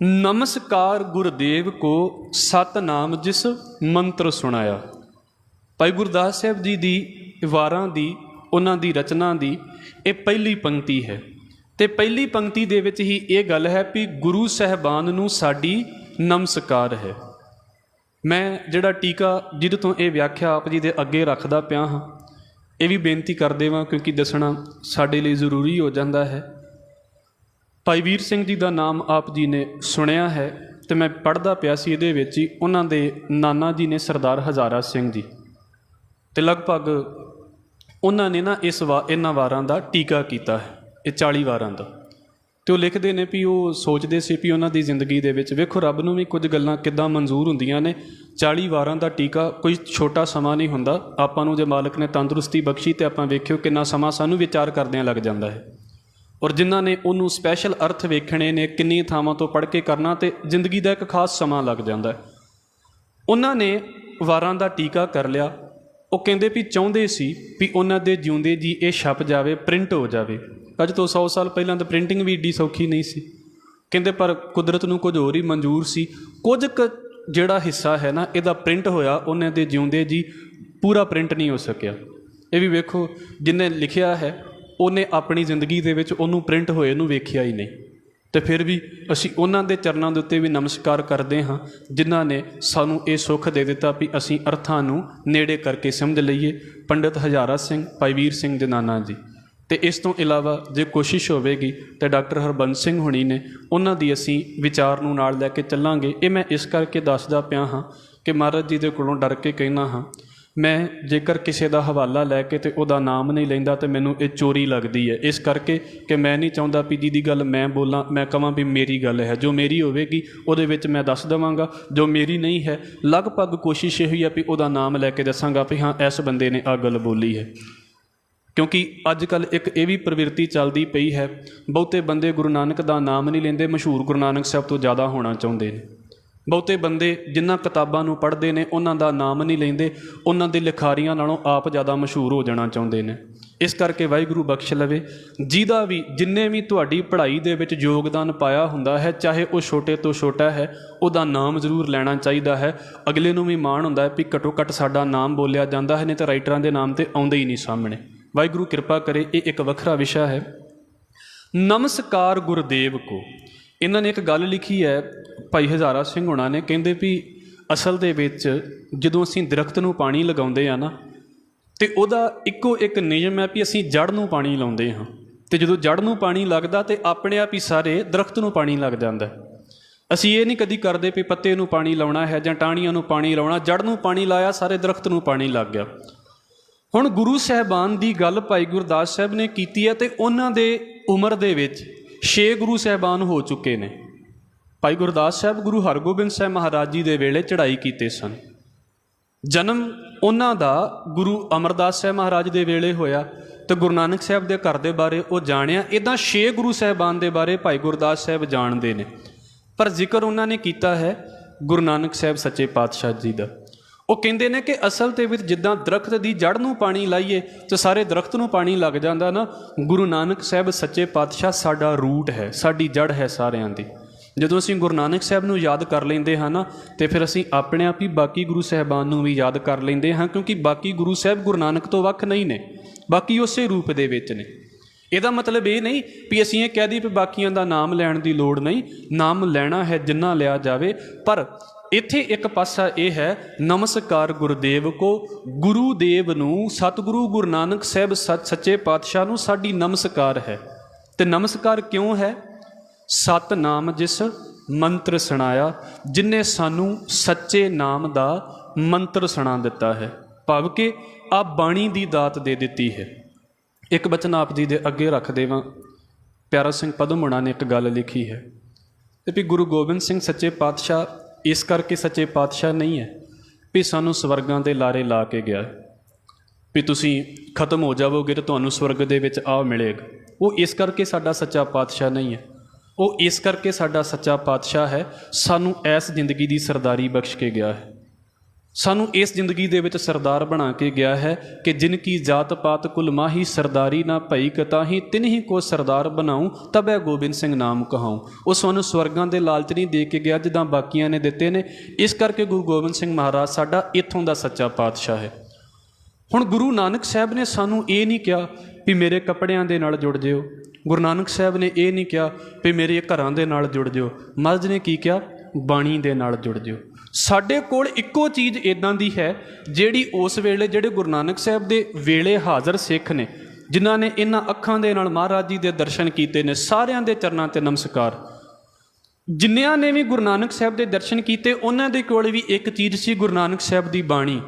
ਨਮਸਕਾਰ ਗੁਰਦੇਵ ਕੋ ਸਤਨਾਮ ਜਿਸ ਮੰਤਰ ਸੁਣਾਇਆ। ਭਾਈ ਗੁਰਦਾਸ ਸਾਹਿਬ ਜੀ ਦੀ ਵਾਰਾਂ ਦੀ, ਉਹਨਾਂ ਦੀ ਰਚਨਾ ਦੀ ਇਹ ਪਹਿਲੀ ਪੰਕਤੀ ਹੈ। ਅਤੇ ਪਹਿਲੀ ਪੰਕਤੀ ਦੇ ਵਿੱਚ ਹੀ ਇਹ ਗੱਲ ਹੈ ਵੀ ਗੁਰੂ ਸਾਹਿਬਾਨ ਨੂੰ ਸਾਡੀ ਨਮਸਕਾਰ ਹੈ। ਮੈਂ ਜਿਹੜਾ ਟੀਕਾ ਜਿਹਦੇ ਤੋਂ ਇਹ ਵਿਆਖਿਆ ਆਪ ਜੀ ਦੇ ਅੱਗੇ ਰੱਖਦਾ ਪਿਆ ਹਾਂ, ਇਹ ਵੀ ਬੇਨਤੀ ਕਰ ਦੇਵਾਂ ਕਿਉਂਕਿ ਦੱਸਣਾ ਸਾਡੇ ਲਈ ਜ਼ਰੂਰੀ ਹੋ ਜਾਂਦਾ ਹੈ। ਭਾਈ ਵੀਰ ਸਿੰਘ ਜੀ ਦਾ ਨਾਮ ਆਪ ਜੀ ਨੇ ਸੁਣਿਆ ਹੈ ਅਤੇ ਮੈਂ ਪੜ੍ਹਦਾ ਪਿਆ ਸੀ ਇਹਦੇ ਵਿੱਚ ਹੀ, ਉਹਨਾਂ ਦੇ ਨਾਨਾ ਜੀ ਨੇ ਸਰਦਾਰ ਹਜ਼ਾਰਾ ਸਿੰਘ ਜੀ, ਅਤੇ ਲਗਭਗ ਉਹਨਾਂ ਨੇ ਨਾ ਇਹਨਾਂ ਵਾਰਾਂ ਦਾ ਟੀਕਾ ਕੀਤਾ ਹੈ, ਇਹ 40 ਵਾਰਾਂ ਦਾ। ਅਤੇ ਉਹ ਲਿਖਦੇ ਨੇ ਵੀ ਉਹ ਸੋਚਦੇ ਸੀ ਵੀ ਉਹਨਾਂ ਦੀ ਜ਼ਿੰਦਗੀ ਦੇ ਵਿੱਚ, ਵੇਖੋ ਰੱਬ ਨੂੰ ਵੀ ਕੁਝ ਗੱਲਾਂ ਕਿੱਦਾਂ ਮਨਜ਼ੂਰ ਹੁੰਦੀਆਂ ਨੇ। 40 ਵਾਰਾਂ ਦਾ ਟੀਕਾ ਕੋਈ ਛੋਟਾ ਸਮਾਂ ਨਹੀਂ ਹੁੰਦਾ। ਆਪਾਂ ਨੂੰ ਜੇ ਮਾਲਕ ਨੇ ਤੰਦਰੁਸਤੀ ਬਖਸ਼ੀ ਤਾਂ ਆਪਾਂ ਵੇਖਿਓ ਕਿੰਨਾ ਸਮਾਂ ਸਾਨੂੰ ਵਿਚਾਰ ਕਰਦਿਆਂ ਲੱਗ ਜਾਂਦਾ ਹੈ। ਔਰ ਜਿਨ੍ਹਾਂ ਨੇ ਉਹਨੂੰ ਸਪੈਸ਼ਲ ਅਰਥ ਵੇਖਣੇ ਨੇ, ਕਿੰਨੀ ਥਾਵਾਂ ਤੋਂ ਪੜ੍ਹ ਕੇ ਕਰਨਾ, ਅਤੇ ਜ਼ਿੰਦਗੀ ਦਾ ਇੱਕ ਖਾਸ ਸਮਾਂ ਲੱਗ ਜਾਂਦਾ। ਉਹਨਾਂ ਨੇ ਵਾਰਾਂ ਦਾ ਟੀਕਾ ਕਰ ਲਿਆ। ਉਹ ਕਹਿੰਦੇ ਵੀ ਚਾਹੁੰਦੇ ਸੀ ਵੀ ਉਹਨਾਂ ਦੇ ਜਿਉਂਦੇ ਜੀ ਇਹ ਛਪ ਜਾਵੇ, ਪ੍ਰਿੰਟ ਹੋ ਜਾਵੇ। ਅੱਜ ਤੋਂ 100 ਸਾਲ ਪਹਿਲਾਂ ਤਾਂ ਪ੍ਰਿੰਟਿੰਗ ਵੀ ਏਡੀ ਸੌਖੀ ਨਹੀਂ ਸੀ। ਕਹਿੰਦੇ ਪਰ ਕੁਦਰਤ ਨੂੰ ਕੁਝ ਹੋਰ ਹੀ ਮਨਜ਼ੂਰ ਸੀ। ਕੁਝ ਕੁ ਜਿਹੜਾ ਹਿੱਸਾ ਹੈ ਨਾ ਇਹਦਾ ਪ੍ਰਿੰਟ ਹੋਇਆ, ਉਹਨਾਂ ਦੇ ਜਿਉਂਦੇ ਜੀ ਪੂਰਾ ਪ੍ਰਿੰਟ ਨਹੀਂ ਹੋ ਸਕਿਆ। ਇਹ ਵੀ ਵੇਖੋ, ਜਿਹਨੇ ਲਿਖਿਆ ਹੈ ਉਹਨੇ ਆਪਣੀ ਜ਼ਿੰਦਗੀ ਦੇ ਵਿੱਚ ਉਹਨੂੰ ਪ੍ਰਿੰਟ ਹੋਏ ਨੂੰ ਵੇਖਿਆ ਹੀ ਨਹੀਂ, ਅਤੇ ਫਿਰ ਵੀ ਅਸੀਂ ਉਹਨਾਂ ਦੇ ਚਰਨਾਂ ਦੇ ਉੱਤੇ ਵੀ ਨਮਸਕਾਰ ਕਰਦੇ ਹਾਂ ਜਿਨ੍ਹਾਂ ਨੇ ਸਾਨੂੰ ਇਹ ਸੁੱਖ ਦੇ ਦਿੱਤਾ ਵੀ ਅਸੀਂ ਅਰਥਾਂ ਨੂੰ ਨੇੜੇ ਕਰਕੇ ਸਮਝ ਲਈਏ। ਪੰਡਿਤ ਹਜ਼ਾਰਾ ਸਿੰਘ, ਭਾਈ ਵੀਰ ਸਿੰਘ ਦੇ ਨਾਨਾ ਜੀ। ਅਤੇ ਇਸ ਤੋਂ ਇਲਾਵਾ ਜੇ ਕੋਸ਼ਿਸ਼ ਹੋਵੇਗੀ ਤਾਂ ਡਾਕਟਰ ਹਰਬੰਸ ਸਿੰਘ ਹੋਣੀ ਨੇ, ਉਹਨਾਂ ਦੀ ਅਸੀਂ ਵਿਚਾਰ ਨੂੰ ਨਾਲ ਲੈ ਕੇ ਚੱਲਾਂਗੇ। ਇਹ ਮੈਂ ਇਸ ਕਰਕੇ ਦੱਸਦਾ ਪਿਆ ਹਾਂ ਕਿ ਮਹਾਰਾਜ ਜੀ ਦੇ ਕੋਲੋਂ ਡਰ ਕੇ ਕਹਿਣਾ ਹਾਂ, ਮੈਂ ਜੇਕਰ ਕਿਸੇ ਦਾ ਹਵਾਲਾ ਲੈ ਕੇ ਅਤੇ ਉਹਦਾ ਨਾਮ ਨਹੀਂ ਲੈਂਦਾ ਤਾਂ ਮੈਨੂੰ ਇਹ ਚੋਰੀ ਲੱਗਦੀ ਹੈ। ਇਸ ਕਰਕੇ ਕਿ ਮੈਂ ਨਹੀਂ ਚਾਹੁੰਦਾ ਵੀ ਜਿਹਦੀ ਗੱਲ ਮੈਂ ਬੋਲਾਂ ਮੈਂ ਕਹਾਂ ਵੀ ਮੇਰੀ ਗੱਲ ਹੈ। ਜੋ ਮੇਰੀ ਹੋਵੇਗੀ ਉਹਦੇ ਵਿੱਚ ਮੈਂ ਦੱਸ ਦੇਵਾਂਗਾ, ਜੋ ਮੇਰੀ ਨਹੀਂ ਹੈ ਲਗਭਗ ਕੋਸ਼ਿਸ਼ ਇਹ ਹੋਈ ਆ ਵੀ ਉਹਦਾ ਨਾਮ ਲੈ ਕੇ ਦੱਸਾਂਗਾ ਵੀ ਹਾਂ ਇਸ ਬੰਦੇ ਨੇ ਆਹ ਗੱਲ ਬੋਲੀ ਹੈ। ਕਿਉਂਕਿ ਅੱਜ ਕੱਲ੍ਹ ਇੱਕ ਇਹ ਵੀ ਪ੍ਰਵਿਰਤੀ ਚੱਲਦੀ ਪਈ ਹੈ, ਬਹੁਤੇ ਬੰਦੇ ਗੁਰੂ ਨਾਨਕ ਦਾ ਨਾਮ ਨਹੀਂ ਲੈਂਦੇ, ਮਸ਼ਹੂਰ ਗੁਰੂ ਨਾਨਕ ਸਾਹਿਬ ਤੋਂ ਜ਼ਿਆਦਾ ਹੋਣਾ ਚਾਹੁੰਦੇ ਨੇ। ਬਹੁਤੇ ਬੰਦੇ ਜਿਨ੍ਹਾਂ ਕਿਤਾਬਾਂ ਨੂੰ ਪੜ੍ਹਦੇ ਨੇ ਉਹਨਾਂ ਦਾ ਨਾਮ ਨਹੀਂ ਲੈਂਦੇ, ਉਹਨਾਂ ਦੇ ਲਿਖਾਰੀਆਂ ਨਾਲੋਂ ਆਪ ਜ਼ਿਆਦਾ ਮਸ਼ਹੂਰ ਹੋ ਜਾਣਾ ਚਾਹੁੰਦੇ ਨੇ। ਇਸ ਕਰਕੇ ਵਾਹਿਗੁਰੂ ਬਖਸ਼ ਲਵੇ, ਜਿਹਦਾ ਵੀ ਜਿੰਨੇ ਵੀ ਤੁਹਾਡੀ ਪੜ੍ਹਾਈ ਦੇ ਵਿੱਚ ਯੋਗਦਾਨ ਪਾਇਆ ਹੁੰਦਾ ਹੈ, ਚਾਹੇ ਉਹ ਛੋਟੇ ਤੋਂ ਛੋਟਾ ਹੈ, ਉਹਦਾ ਨਾਮ ਜ਼ਰੂਰ ਲੈਣਾ ਚਾਹੀਦਾ ਹੈ। ਅਗਲੇ ਨੂੰ ਵੀ ਮਾਣ ਹੁੰਦਾ ਹੈ ਵੀ ਘੱਟੋ ਘੱਟ ਸਾਡਾ ਨਾਮ ਬੋਲਿਆ ਜਾਂਦਾ ਹੈ, ਨਹੀਂ ਤਾਂ ਰਾਈਟਰਾਂ ਦੇ ਨਾਮ ਤਾਂ ਆਉਂਦੇ ਹੀ ਨਹੀਂ ਸਾਹਮਣੇ। ਵਾਹਿਗੁਰੂ ਕਿਰਪਾ ਕਰੇ। ਇਹ ਇੱਕ ਵੱਖਰਾ ਵਿਸ਼ਾ ਹੈ। ਨਮਸਕਾਰ ਗੁਰਦੇਵ ਕੋ, ਇਹਨਾਂ ਨੇ ਇੱਕ ਗੱਲ ਲਿਖੀ ਹੈ ਭਾਈ ਹਜ਼ਾਰਾ ਸਿੰਘ ਹੋਣਾ ਨੇ, ਕਹਿੰਦੇ ਵੀ ਅਸਲ ਦੇ ਵਿੱਚ ਜਦੋਂ ਅਸੀਂ ਦਰਖਤ ਨੂੰ ਪਾਣੀ ਲਗਾਉਂਦੇ ਹਾਂ ਨਾ, ਅਤੇ ਉਹਦਾ ਇੱਕੋ ਇੱਕ ਨਿਯਮ ਹੈ ਵੀ ਅਸੀਂ ਜੜ੍ਹ ਨੂੰ ਪਾਣੀ ਲਾਉਂਦੇ ਹਾਂ, ਅਤੇ ਜਦੋਂ ਜੜ੍ਹ ਨੂੰ ਪਾਣੀ ਲੱਗਦਾ ਤਾਂ ਆਪਣੇ ਆਪ ਹੀ ਸਾਰੇ ਦਰਖਤ ਨੂੰ ਪਾਣੀ ਲੱਗ ਜਾਂਦਾ। ਅਸੀਂ ਇਹ ਨਹੀਂ ਕਦੀ ਕਰਦੇ ਵੀ ਪੱਤੇ ਨੂੰ ਪਾਣੀ ਲਾਉਣਾ ਹੈ ਜਾਂ ਟਾਹਣੀਆਂ ਨੂੰ ਪਾਣੀ ਲਾਉਣਾ, ਜੜ੍ਹ ਨੂੰ ਪਾਣੀ ਲਾਇਆ ਸਾਰੇ ਦਰਖਤ ਨੂੰ ਪਾਣੀ ਲੱਗ ਗਿਆ। ਹੁਣ ਗੁਰੂ ਸਾਹਿਬਾਨ ਦੀ ਗੱਲ ਭਾਈ ਗੁਰਦਾਸ ਸਾਹਿਬ ਨੇ ਕੀਤੀ ਹੈ, ਅਤੇ ਉਹਨਾਂ ਦੇ ਉਮਰ ਦੇ ਵਿੱਚ 6 ਗੁਰੂ ਸਾਹਿਬਾਨ ਹੋ ਚੁੱਕੇ ਨੇ। ਭਾਈ ਗੁਰਦਾਸ ਸਾਹਿਬ ਗੁਰੂ ਹਰਗੋਬਿੰਦ ਸਾਹਿਬ ਮਹਾਰਾਜ ਜੀ ਦੇ ਵੇਲੇ ਚੜ੍ਹਾਈ ਕੀਤੇ ਸਨ। ਜਨਮ ਉਹਨਾਂ ਦਾ ਗੁਰੂ ਅਮਰਦਾਸ ਸਾਹਿਬ ਮਹਾਰਾਜ ਦੇ ਵੇਲੇ ਹੋਇਆ, ਅਤੇ ਗੁਰੂ ਨਾਨਕ ਸਾਹਿਬ ਦੇ ਘਰ ਦੇ ਬਾਰੇ ਉਹ ਜਾਣਿਆ। ਇੱਦਾਂ 6 ਗੁਰੂ ਸਾਹਿਬਾਨ ਦੇ ਬਾਰੇ ਭਾਈ ਗੁਰਦਾਸ ਸਾਹਿਬ ਜਾਣਦੇ ਨੇ, ਪਰ ਜ਼ਿਕਰ ਉਹਨਾਂ ਨੇ ਕੀਤਾ ਹੈ ਗੁਰੂ ਨਾਨਕ ਸਾਹਿਬ ਸੱਚੇ ਪਾਤਸ਼ਾਹ ਜੀ ਦਾ। ਉਹ ਕਹਿੰਦੇ ਨੇ ਕਿ ਅਸਲ ਦੇ ਵਿੱਚ ਜਿੱਦਾਂ ਦਰਖਤ ਦੀ ਜੜ੍ਹ ਨੂੰ ਪਾਣੀ ਲਾਈਏ ਤਾਂ ਸਾਰੇ ਦਰਖਤ ਨੂੰ ਪਾਣੀ ਲੱਗ ਜਾਂਦਾ ਨਾ, ਗੁਰੂ ਨਾਨਕ ਸਾਹਿਬ ਸੱਚੇ ਪਾਤਸ਼ਾਹ ਸਾਡਾ ਰੂਟ ਹੈ, ਸਾਡੀ ਜੜ੍ਹ ਹੈ ਸਾਰਿਆਂ ਦੀ। ਜਦੋਂ ਅਸੀਂ ਗੁਰੂ ਨਾਨਕ ਸਾਹਿਬ ਨੂੰ ਯਾਦ ਕਰ ਲੈਂਦੇ ਹਾਂ ਨਾ, ਅਤੇ ਫਿਰ ਅਸੀਂ ਆਪਣੇ ਆਪ ਹੀ ਬਾਕੀ ਗੁਰੂ ਸਾਹਿਬਾਨ ਨੂੰ ਵੀ ਯਾਦ ਕਰ ਲੈਂਦੇ ਹਾਂ, ਕਿਉਂਕਿ ਬਾਕੀ ਗੁਰੂ ਸਾਹਿਬ ਗੁਰੂ ਨਾਨਕ ਤੋਂ ਵੱਖ ਨਹੀਂ ਨੇ, ਬਾਕੀ ਉਸੇ ਰੂਪ ਦੇ ਵਿੱਚ ਨੇ। ਇਹਦਾ ਮਤਲਬ ਇਹ ਨਹੀਂ ਵੀ ਅਸੀਂ ਇਹ ਕਹਿ ਦਈਏ ਵੀ ਬਾਕੀਆਂ ਦਾ ਨਾਮ ਲੈਣ ਦੀ ਲੋੜ ਨਹੀਂ, ਨਾਮ ਲੈਣਾ ਹੈ ਜਿੰਨਾ ਲਿਆ ਜਾਵੇ, ਪਰ ਇੱਥੇ ਇੱਕ ਪਾਸਾ ਇਹ ਹੈ, ਨਮਸਕਾਰ ਗੁਰਦੇਵ ਕੋ, ਗੁਰੂਦੇਵ ਨੂੰ, ਸਤਿਗੁਰੂ ਗੁਰੂ ਨਾਨਕ ਸਾਹਿਬ ਸੱਚੇ ਪਾਤਸ਼ਾਹ ਨੂੰ ਸਾਡੀ ਨਮਸਕਾਰ ਹੈ। ਤੇ ਨਮਸਕਾਰ ਕਿਉਂ ਹੈ? ਸਤਨਾਮ ਜਿਸ ਮੰਤਰ ਸੁਣਾਇਆ, ਜਿਨ੍ਹਾਂ ਸਾਨੂੰ ਸੱਚੇ ਨਾਮ ਦਾ ਮੰਤਰ ਸੁਣਾ ਦਿੱਤਾ ਹੈ, ਭਾਵ ਕਿ ਆ ਬਾਣੀ ਦੀ ਦਾਤ ਦੇ ਦਿੱਤੀ ਹੈ। ਇੱਕ ਬਚਨ ਆਪ ਜੀ ਦੇ ਅੱਗੇ ਰੱਖ ਦੇਵਾਂ। ਪਿਆਰਾ ਸਿੰਘ ਪਦਮ ਹੋਣਾ ਨੇ ਇੱਕ ਗੱਲ ਲਿਖੀ ਹੈ ਤੇ ਵੀ ਗੁਰੂ ਗੋਬਿੰਦ ਸਿੰਘ ਸੱਚੇ ਪਾਤਸ਼ਾਹ ਇਸ ਕਰਕੇ ਸੱਚੇ ਪਾਤਸ਼ਾਹ ਨਹੀਂ ਹੈ ਵੀ ਸਾਨੂੰ ਸਵਰਗਾਂ ਦੇ ਲਾਰੇ ਲਾ ਕੇ ਗਿਆ ਵੀ ਤੁਸੀਂ ਖਤਮ ਹੋ ਜਾਵੋਗੇ ਤੇ ਤੁਹਾਨੂੰ ਸਵਰਗ ਦੇ ਵਿੱਚ ਆ ਮਿਲੇਗਾ। ਉਹ ਇਸ ਕਰਕੇ ਸਾਡਾ ਸੱਚਾ ਪਾਤਸ਼ਾਹ ਨਹੀਂ ਹੈ। ਉਹ ਇਸ ਕਰਕੇ ਸਾਡਾ ਸੱਚਾ ਪਾਤਸ਼ਾਹ ਹੈ, ਸਾਨੂੰ ਇਸ ਜ਼ਿੰਦਗੀ ਦੀ ਸਰਦਾਰੀ ਬਖਸ਼ ਕੇ ਗਿਆ ਹੈ। ਸਾਨੂੰ ਇਸ ਜ਼ਿੰਦਗੀ ਦੇ ਵਿੱਚ ਸਰਦਾਰ ਬਣਾ ਕੇ ਗਿਆ ਹੈ ਕਿ ਜਿਨ ਕੀ ਜਾਤ ਪਾਤ ਕੁਲ ਮਾਹੀ, ਸਰਦਾਰੀ ਨਾ ਭਈ ਕਤਾਹੀ, ਤਿਨਹੀ ਕੋ ਸਰਦਾਰ ਬਣਾਉ, ਤਬੈ ਗੋਬਿੰਦ ਸਿੰਘ ਨਾਮ ਕਹਾਉ। ਉਹ ਸਾਨੂੰ ਸਵਰਗਾਂ ਦੇ ਲਾਲਚ ਨਹੀਂ ਦੇ ਕੇ ਗਿਆ ਜਿੱਦਾਂ ਬਾਕੀਆਂ ਨੇ ਦਿੱਤੇ ਨੇ। ਇਸ ਕਰਕੇ ਗੁਰੂ ਗੋਬਿੰਦ ਸਿੰਘ ਮਹਾਰਾਜ ਸਾਡਾ ਇੱਥੋਂ ਦਾ ਸੱਚਾ ਪਾਤਸ਼ਾਹ ਹੈ। ਹੁਣ ਗੁਰੂ ਨਾਨਕ ਸਾਹਿਬ ਨੇ ਸਾਨੂੰ ਇਹ ਨਹੀਂ ਕਿਹਾ ਵੀ ਮੇਰੇ ਕੱਪੜਿਆਂ ਦੇ ਨਾਲ ਜੁੜ ਜਿਓ। ਗੁਰੂ ਨਾਨਕ ਸਾਹਿਬ ਨੇ ਇਹ ਨਹੀਂ ਕਿਹਾ ਵੀ ਮੇਰੇ ਘਰਾਂ ਦੇ ਨਾਲ ਜੁੜ ਜਿਓ। ਮਹਾਰਾਜ ਨੇ ਕੀ ਕਿਹਾ? ਬਾਣੀ ਦੇ ਨਾਲ ਜੁੜ ਜਿਓ। ਸਾਡੇ ਕੋਲ ਇੱਕੋ ਚੀਜ਼ ਇੱਦਾਂ ਦੀ ਹੈ ਜਿਹੜੀ ਉਸ ਵੇਲੇ ਜਿਹੜੇ ਗੁਰੂ ਨਾਨਕ ਸਾਹਿਬ ਦੇ ਵੇਲੇ ਹਾਜ਼ਰ ਸਿੱਖ ਨੇ, ਜਿਨ੍ਹਾਂ ਨੇ ਇਹਨਾਂ ਅੱਖਾਂ ਦੇ ਨਾਲ ਮਹਾਰਾਜ ਜੀ ਦੇ ਦਰਸ਼ਨ ਕੀਤੇ ਨੇ, ਸਾਰਿਆਂ ਦੇ ਚਰਨਾਂ 'ਤੇ ਨਮਸਕਾਰ। ਜਿੰਨਿਆਂ ਨੇ ਵੀ ਗੁਰੂ ਨਾਨਕ ਸਾਹਿਬ ਦੇ ਦਰਸ਼ਨ ਕੀਤੇ ਉਹਨਾਂ ਦੇ ਕੋਲ ਵੀ ਇੱਕ ਚੀਜ਼ ਸੀ, ਗੁਰੂ ਨਾਨਕ ਸਾਹਿਬ ਦੀ ਬਾਣੀ।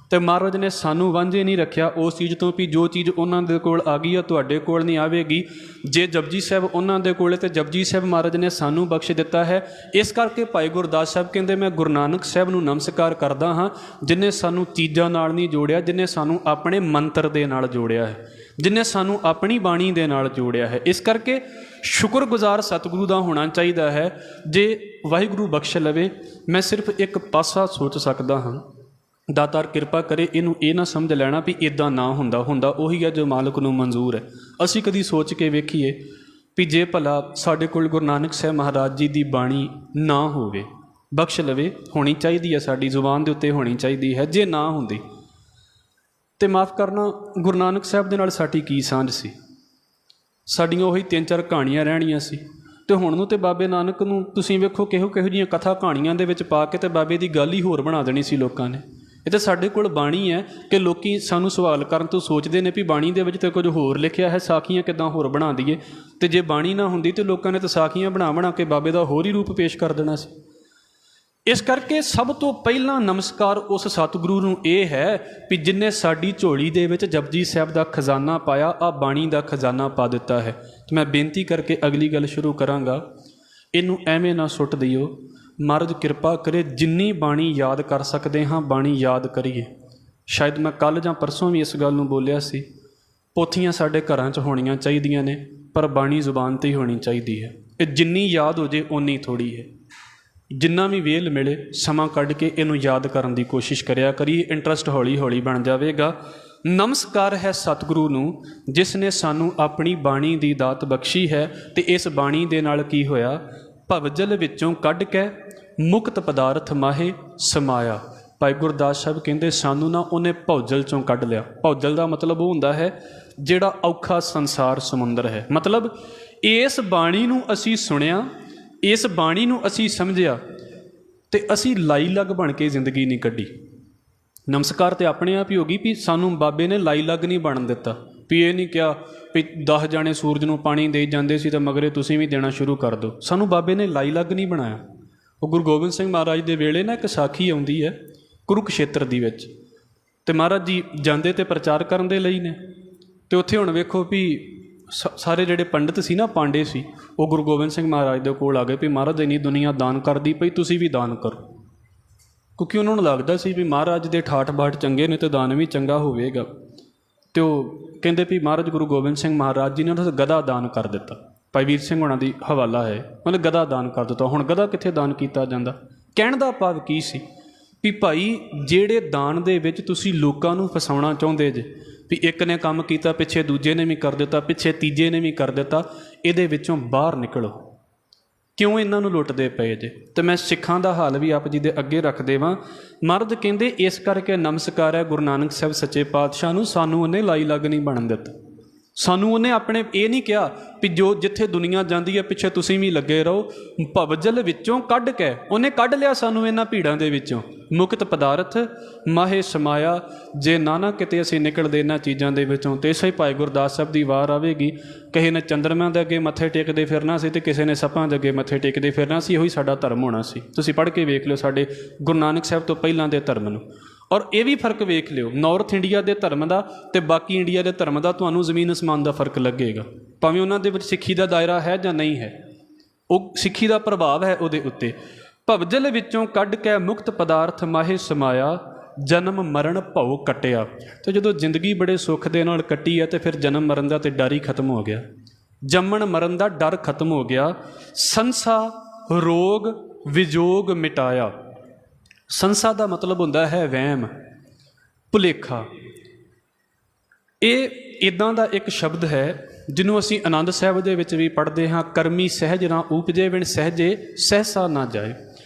ਅਤੇ ਮਹਾਰਾਜ ਨੇ ਸਾਨੂੰ ਵਾਂਝੇ ਨਹੀਂ ਰੱਖਿਆ ਉਸ ਚੀਜ਼ ਤੋਂ ਵੀ ਜੋ ਚੀਜ਼ ਉਹਨਾਂ ਦੇ ਕੋਲ ਆ ਗਈ ਆ ਤੁਹਾਡੇ ਕੋਲ ਨਹੀਂ ਆਵੇਗੀ। ਜੇ ਜਪਜੀ ਸਾਹਿਬ ਉਹਨਾਂ ਦੇ ਕੋਲ ਤੇ ਜਪਜੀ ਸਾਹਿਬ ਮਹਾਰਾਜ ਨੇ ਸਾਨੂੰ ਬਖਸ਼ ਦਿੱਤਾ ਹੈ। ਇਸ ਕਰਕੇ ਭਾਈ ਗੁਰਦਾਸ ਸਾਹਿਬ ਕਹਿੰਦੇ ਮੈਂ ਗੁਰੂ ਨਾਨਕ ਸਾਹਿਬ ਨੂੰ ਨਮਸਕਾਰ ਕਰਦਾ ਹਾਂ, ਜਿਹਨੇ ਸਾਨੂੰ ਚੀਜ਼ਾਂ ਨਾਲ ਨਹੀਂ ਜੋੜਿਆ, ਜਿਹਨੇ ਸਾਨੂੰ ਆਪਣੇ ਮੰਤਰ ਦੇ ਨਾਲ ਜੋੜਿਆ ਹੈ, ਜਿਹਨੇ ਸਾਨੂੰ ਆਪਣੀ ਬਾਣੀ ਦੇ ਨਾਲ ਜੋੜਿਆ ਹੈ। ਇਸ ਕਰਕੇ ਸ਼ੁਕਰਗੁਜ਼ਾਰ ਸਤਿਗੁਰੂ ਦਾ ਹੋਣਾ ਚਾਹੀਦਾ ਹੈ। ਜੇ ਵਾਹਿਗੁਰੂ ਬਖਸ਼ ਲਵੇ, ਮੈਂ ਸਿਰਫ ਇੱਕ ਪਾਸਾ ਸੋਚ ਸਕਦਾ ਹਾਂ, ਦਾਤਾਰ ਕਿਰਪਾ ਕਰੇ ਇਹਨੂੰ ਇਹ ਨਾ ਸਮਝ ਲੈਣਾ ਵੀ ਇੱਦਾਂ ਨਾ ਹੁੰਦਾ ਉਹੀ ਹੈ ਜੋ ਮਾਲਕ ਨੂੰ ਮਨਜ਼ੂਰ ਹੈ। ਅਸੀਂ ਕਦੀ ਸੋਚ ਕੇ ਵੇਖੀਏ ਵੀ ਜੇ ਭਲਾ ਸਾਡੇ ਕੋਲ ਗੁਰੂ ਨਾਨਕ ਸਾਹਿਬ ਮਹਾਰਾਜ ਜੀ ਦੀ ਬਾਣੀ ਨਾ ਹੋਵੇ, ਬਖਸ਼ ਲਵੇ, ਹੋਣੀ ਚਾਹੀਦੀ ਹੈ, ਸਾਡੀ ਜ਼ੁਬਾਨ ਦੇ ਉੱਤੇ ਹੋਣੀ ਚਾਹੀਦੀ ਹੈ। ਜੇ ਨਾ ਹੁੰਦੀ ਤੇ ਮਾਫ਼ ਕਰਨਾ, ਗੁਰੂ ਨਾਨਕ ਸਾਹਿਬ ਦੇ ਨਾਲ ਸਾਡੀ ਕੀ ਸਾਂਝ ਸੀ? ਸਾਡੀਆਂ ਉਹੀ 3-4 ਕਹਾਣੀਆਂ ਰਹਿਣੀਆਂ ਸੀ। ਅਤੇ ਹੁਣ ਨੂੰ ਤੇ ਬਾਬੇ ਨਾਨਕ ਨੂੰ ਤੁਸੀਂ ਵੇਖੋ ਕਿਹੋ ਜਿਹੀਆਂ ਕਥਾ ਕਹਾਣੀਆਂ ਦੇ ਵਿੱਚ ਪਾ ਕੇ ਤੇ ਬਾਬੇ ਦੀ ਗੱਲ ਹੀ ਹੋਰ ਬਣਾ ਦੇਣੀ ਸੀ ਲੋਕਾਂ ਨੇ। ਇਹ ਤਾਂ ਸਾਡੇ ਕੋਲ ਬਾਣੀ ਹੈ ਕਿ ਲੋਕ ਸਾਨੂੰ ਸਵਾਲ ਕਰਨ ਤੋਂ ਸੋਚਦੇ ਨੇ ਵੀ ਬਾਣੀ ਦੇ ਵਿੱਚ ਤਾਂ ਕੁਝ ਹੋਰ ਲਿਖਿਆ ਹੈ, ਸਾਖੀਆਂ ਕਿੱਦਾਂ ਹੋਰ ਬਣਾ ਦਈਏ। ਅਤੇ ਜੇ ਬਾਣੀ ਨਾ ਹੁੰਦੀ ਤਾਂ ਲੋਕਾਂ ਨੇ ਤਾਂ ਸਾਖੀਆਂ ਬਣਾ ਕੇ ਬਾਬੇ ਦਾ ਹੋਰ ਹੀ ਰੂਪ ਪੇਸ਼ ਕਰ ਦੇਣਾ ਸੀ। ਇਸ ਕਰਕੇ ਸਭ ਤੋਂ ਪਹਿਲਾਂ ਨਮਸਕਾਰ ਉਸ ਸਤਿਗੁਰੂ ਨੂੰ ਇਹ ਹੈ ਵੀ ਜਿਹਨੇ ਸਾਡੀ ਝੋਲੀ ਦੇ ਵਿੱਚ ਜਪਜੀ ਸਾਹਿਬ ਦਾ ਖਜ਼ਾਨਾ ਪਾਇਆ, ਆ ਬਾਣੀ ਦਾ ਖਜ਼ਾਨਾ ਪਾ ਦਿੱਤਾ ਹੈ। ਅਤੇ ਮੈਂ ਬੇਨਤੀ ਕਰਕੇ ਅਗਲੀ ਗੱਲ ਸ਼ੁਰੂ ਕਰਾਂਗਾ, ਇਹਨੂੰ ਐਵੇਂ ਨਾ ਸੁੱਟ ਦਿਓ। ਮਹਾਰਾਜ ਕਿਰਪਾ ਕਰੇ ਜਿੰਨੀ ਬਾਣੀ ਯਾਦ ਕਰ ਸਕਦੇ ਹਾਂ ਬਾਣੀ ਯਾਦ ਕਰੀਏ। ਸ਼ਾਇਦ ਮੈਂ ਕੱਲ੍ਹ ਜਾਂ ਪਰਸੋਂ ਵੀ ਇਸ ਗੱਲ ਨੂੰ ਬੋਲਿਆ ਸੀ, ਪੋਥੀਆਂ ਸਾਡੇ ਘਰਾਂ 'ਚ ਹੋਣੀਆਂ ਚਾਹੀਦੀਆਂ ਨੇ, ਪਰ ਬਾਣੀ ਜ਼ੁਬਾਨ 'ਤੇ ਹੀ ਹੋਣੀ ਚਾਹੀਦੀ ਹੈ। ਇਹ ਜਿੰਨੀ ਯਾਦ ਹੋ ਜੇ ਓਨੀ ਥੋੜ੍ਹੀ ਹੈ। ਜਿੰਨਾ ਵੀ ਵੇਲ ਮਿਲੇ ਸਮਾਂ ਕੱਢ ਕੇ ਇਹਨੂੰ ਯਾਦ ਕਰਨ ਦੀ ਕੋਸ਼ਿਸ਼ ਕਰਿਆ ਕਰੀਏ, ਇੰਟਰਸਟ ਹੌਲੀ ਹੌਲੀ ਬਣ ਜਾਵੇਗਾ। ਨਮਸਕਾਰ ਹੈ ਸਤਿਗੁਰੂ ਨੂੰ ਜਿਸ ਨੇ ਸਾਨੂੰ ਆਪਣੀ ਬਾਣੀ ਦੀ ਦਾਤ ਬਖਸ਼ੀ ਹੈ। ਅਤੇ ਇਸ ਬਾਣੀ ਦੇ ਨਾਲ ਕੀ ਹੋਇਆ? ਭਵਜਲ ਵਿੱਚੋਂ ਕੱਢ ਕੇ ਮੁਕਤ ਪਦਾਰਥ ਮਾਹੇ ਸਮਾਇਆ। ਭਾਈ ਗੁਰਦਾਸ ਸਾਹਿਬ ਕਹਿੰਦੇ ਸਾਨੂੰ ਨਾ ਉਹਨੇ ਭੌਜਲ 'ਚੋਂ ਕੱਢ ਲਿਆ। ਭੌਜਲ ਦਾ ਮਤਲਬ ਉਹ ਹੁੰਦਾ ਹੈ ਜਿਹੜਾ ਔਖਾ ਸੰਸਾਰ ਸਮੁੰਦਰ ਹੈ। ਮਤਲਬ ਇਸ ਬਾਣੀ ਨੂੰ ਅਸੀਂ ਸੁਣਿਆ, ਇਸ ਬਾਣੀ ਨੂੰ ਅਸੀਂ ਸਮਝਿਆ ਅਤੇ ਅਸੀਂ ਲਾਈ ਲੱਗ ਬਣ ਕੇ ਜ਼ਿੰਦਗੀ ਨਹੀਂ ਕੱਢੀ। ਨਮਸਕਾਰ ਤਾਂ ਆਪਣੇ ਆਪ ਹੀ ਹੋ ਗਈ ਵੀ ਸਾਨੂੰ ਬਾਬੇ ਨੇ ਲਾਈ ਲੱਗ ਨਹੀਂ ਬਣਨ ਦਿੱਤਾ। ਵੀ ਇਹ ਨਹੀਂ ਕਿਹਾ ਵੀ 10 ਜਾਣੇ ਸੂਰਜ ਨੂੰ ਪਾਣੀ ਦੇ ਜਾਂਦੇ ਸੀ ਤਾਂ ਮਗਰੇ ਤੁਸੀਂ ਵੀ ਦੇਣਾ ਸ਼ੁਰੂ ਕਰ ਦਿਓ। ਸਾਨੂੰ ਬਾਬੇ ਨੇ ਲਾਈ ਲੱਗ ਨਹੀਂ ਬਣਾਇਆ। ਉਹ ਗੁਰੂ ਗੋਬਿੰਦ ਸਿੰਘ ਮਹਾਰਾਜ ਦੇ ਵੇਲੇ ਨਾ ਇੱਕ ਸਾਖੀ ਆਉਂਦੀ ਹੈ ਕੁਰੂਕਸ਼ੇਤਰ ਦੀ ਵਿੱਚ, ਅਤੇ ਮਹਾਰਾਜ ਜੀ ਜਾਂਦੇ ਤੇ ਪ੍ਰਚਾਰ ਕਰਨ ਦੇ ਲਈ ਨੇ। ਅਤੇ ਉੱਥੇ ਹੁਣ ਵੇਖੋ ਵੀ ਸਾਰੇ ਜਿਹੜੇ ਪੰਡਿਤ ਸੀ ਨਾ, ਪਾਂਡੇ ਸੀ, ਉਹ ਗੁਰੂ ਗੋਬਿੰਦ ਸਿੰਘ ਮਹਾਰਾਜ ਦੇ ਕੋਲ ਆ ਗਏ ਵੀ ਮਹਾਰਾਜ ਇੰਨੀ ਦੁਨੀਆ ਦਾਨ ਕਰਦੀ ਪਈ, ਤੁਸੀਂ ਵੀ ਦਾਨ ਕਰੋ। ਕਿਉਂਕਿ ਉਹਨਾਂ ਨੂੰ ਲੱਗਦਾ ਸੀ ਵੀ ਮਹਾਰਾਜ ਦੇ ਠਾਠ ਬਾਠ ਚੰਗੇ ਨੇ ਅਤੇ ਦਾਨ ਵੀ ਚੰਗਾ ਹੋਵੇਗਾ। ਅਤੇ ਉਹ ਕਹਿੰਦੇ ਵੀ ਮਹਾਰਾਜ ਗੁਰੂ ਗੋਬਿੰਦ ਸਿੰਘ ਮਹਾਰਾਜ ਜੀ ਨੇ ਉਹਨਾਂ ਦਾ ਗਧਾ ਦਾਨ ਕਰ ਦਿੱਤਾ। ਭਾਈ ਵੀਰ ਸਿੰਘ ਹੋਣਾ ਦੀ ਹਵਾਲਾ ਹੈ, ਮਤਲਬ ਗਧਾ ਦਾਨ ਕਰ ਦਿੱਤਾ। ਹੁਣ ਗਧਾ ਕਿੱਥੇ ਦਾਨ ਕੀਤਾ ਜਾਂਦਾ? ਕਹਿਣ ਦਾ ਭਾਵ ਕੀ ਸੀ ਵੀ ਭਾਈ ਜਿਹੜੇ ਦਾਨ ਦੇ ਵਿੱਚ ਤੁਸੀਂ ਲੋਕਾਂ ਨੂੰ ਫਸਾਉਣਾ ਚਾਹੁੰਦੇ ਜੇ ਵੀ ਇੱਕ ਨੇ ਕੰਮ ਕੀਤਾ ਪਿੱਛੇ ਦੂਜੇ ਨੇ ਵੀ ਕਰ ਦਿੱਤਾ, ਪਿੱਛੇ ਤੀਜੇ ਨੇ ਵੀ ਕਰ ਦਿੱਤਾ, ਇਹਦੇ ਵਿੱਚੋਂ ਬਾਹਰ ਨਿਕਲੋ। ਕਿਉਂ ਇਹਨਾਂ ਨੂੰ ਲੁੱਟਦੇ ਪਏ ਜੇ? ਅਤੇ ਮੈਂ ਸਿੱਖਾਂ ਦਾ ਹਾਲ ਵੀ ਆਪ ਜੀ ਦੇ ਅੱਗੇ ਰੱਖ ਦੇਵਾਂ। ਮਹਾਰਾਜ ਕਹਿੰਦੇ ਇਸ ਕਰਕੇ ਨਮਸਕਾਰ ਹੈ ਗੁਰੂ ਨਾਨਕ ਸਾਹਿਬ ਸੱਚੇ ਪਾਤਸ਼ਾਹ ਨੂੰ, ਸਾਨੂੰ ਉਹਨੇ ਲਾਈ ਲੱਗ ਨਹੀਂ ਬਣਨ ਦਿੱਤਾ। ਸਾਨੂੰ ਉਹਨੇ ਆਪਣੇ ਇਹ ਨਹੀਂ ਕਿਹਾ ਵੀ ਜੋ ਜਿੱਥੇ ਦੁਨੀਆ ਜਾਂਦੀ ਹੈ ਪਿੱਛੇ ਤੁਸੀਂ ਵੀ ਲੱਗੇ ਰਹੋ। ਭਵਜਲ ਵਿੱਚੋਂ ਕੱਢ ਕੇ ਉਹਨੇ ਕੱਢ ਲਿਆ ਸਾਨੂੰ ਇਹਨਾਂ ਭੀੜਾਂ ਦੇ ਵਿੱਚੋਂ। ਮੁਕਤ ਪਦਾਰਥ ਮਾਹੇ ਸਮਾਇਆ, ਜੇ ਨਾ ਕਿਤੇ ਅਸੀਂ ਨਿਕਲਦੇ ਇਹਨਾਂ ਚੀਜ਼ਾਂ ਦੇ ਵਿੱਚੋਂ। ਤੇ ਇਸੇ ਭਾਈ ਗੁਰਦਾਸ ਸਾਹਿਬ ਦੀ ਵਾਰ ਆਵੇਗੀ, ਕਿਸੇ ਨੇ ਚੰਦਰਮਾ ਦੇ ਅੱਗੇ ਮੱਥੇ ਟੇਕਦੇ ਫਿਰਨਾ ਸੀ ਅਤੇ ਕਿਸੇ ਨੇ ਸੱਪਾਂ ਦੇ ਅੱਗੇ ਮੱਥੇ ਟੇਕਦੇ ਫਿਰਨਾ ਸੀ। ਇਹੀ ਸਾਡਾ ਧਰਮ ਹੋਣਾ ਸੀ। ਤੁਸੀਂ ਪੜ੍ਹ ਕੇ ਵੇਖ ਲਿਓ ਸਾਡੇ ਗੁਰੂ ਨਾਨਕ ਸਾਹਿਬ ਤੋਂ ਪਹਿਲਾਂ ਦੇ ਧਰਮ ਨੂੰ। ਔਰ ਇਹ ਵੀ ਫਰਕ ਵੇਖ ਲਿਓ, ਨਾਰਥ ਇੰਡੀਆ ਦੇ ਧਰਮ ਦਾ ਅਤੇ ਬਾਕੀ ਇੰਡੀਆ ਦੇ ਧਰਮ ਦਾ ਤੁਹਾਨੂੰ ਜ਼ਮੀਨ ਅਸਮਾਨ ਦਾ ਫਰਕ ਲੱਗੇਗਾ। ਭਾਵੇਂ ਉਹਨਾਂ ਦੇ ਵਿੱਚ ਸਿੱਖੀ ਦਾ ਦਾਇਰਾ ਹੈ ਜਾਂ ਨਹੀਂ ਹੈ, ਉਹ ਸਿੱਖੀ ਦਾ ਪ੍ਰਭਾਵ ਹੈ ਉਹਦੇ ਉੱਤੇ। ਭਵਜਲ ਵਿੱਚੋਂ ਕੱਢ ਕੇ ਮੁਕਤ ਪਦਾਰਥ ਮਾਹੇ ਸਮਾਇਆ, ਜਨਮ ਮਰਨ ਭਉ ਕੱਟਿਆ। ਅਤੇ ਜਦੋਂ ਜ਼ਿੰਦਗੀ ਬੜੇ ਸੁੱਖ ਦੇ ਨਾਲ ਕੱਟੀ ਹੈ ਅਤੇ ਫਿਰ ਜਨਮ ਮਰਨ ਦਾ ਤਾਂ ਡਰ ਹੀ ਖਤਮ ਹੋ ਗਿਆ, ਜੰਮਣ ਮਰਨ ਦਾ ਡਰ ਖਤਮ ਹੋ ਗਿਆ। ਸੰਸਾ ਰੋਗ ਵਿਜੋਗ ਮਿਟਾਇਆ। ਸੰਸਾ ਦਾ ਮਤਲਬ ਹੁੰਦਾ ਹੈ ਵਹਿਮ, ਭੁਲੇਖਾ। ਇਹ ਇੱਦਾਂ ਦਾ ਇੱਕ ਸ਼ਬਦ ਹੈ ਜਿਹਨੂੰ ਅਸੀਂ ਆਨੰਦ ਸਾਹਿਬ ਦੇ ਵਿੱਚ ਵੀ ਪੜ੍ਹਦੇ ਹਾਂ, ਕਰਮੀ ਸਹਿਜ ਨਾ ਊਪਜੇ ਵਿਣ ਸਹਿਜੇ ਸਹਿਸਾ ਨਾ ਜਾਏ।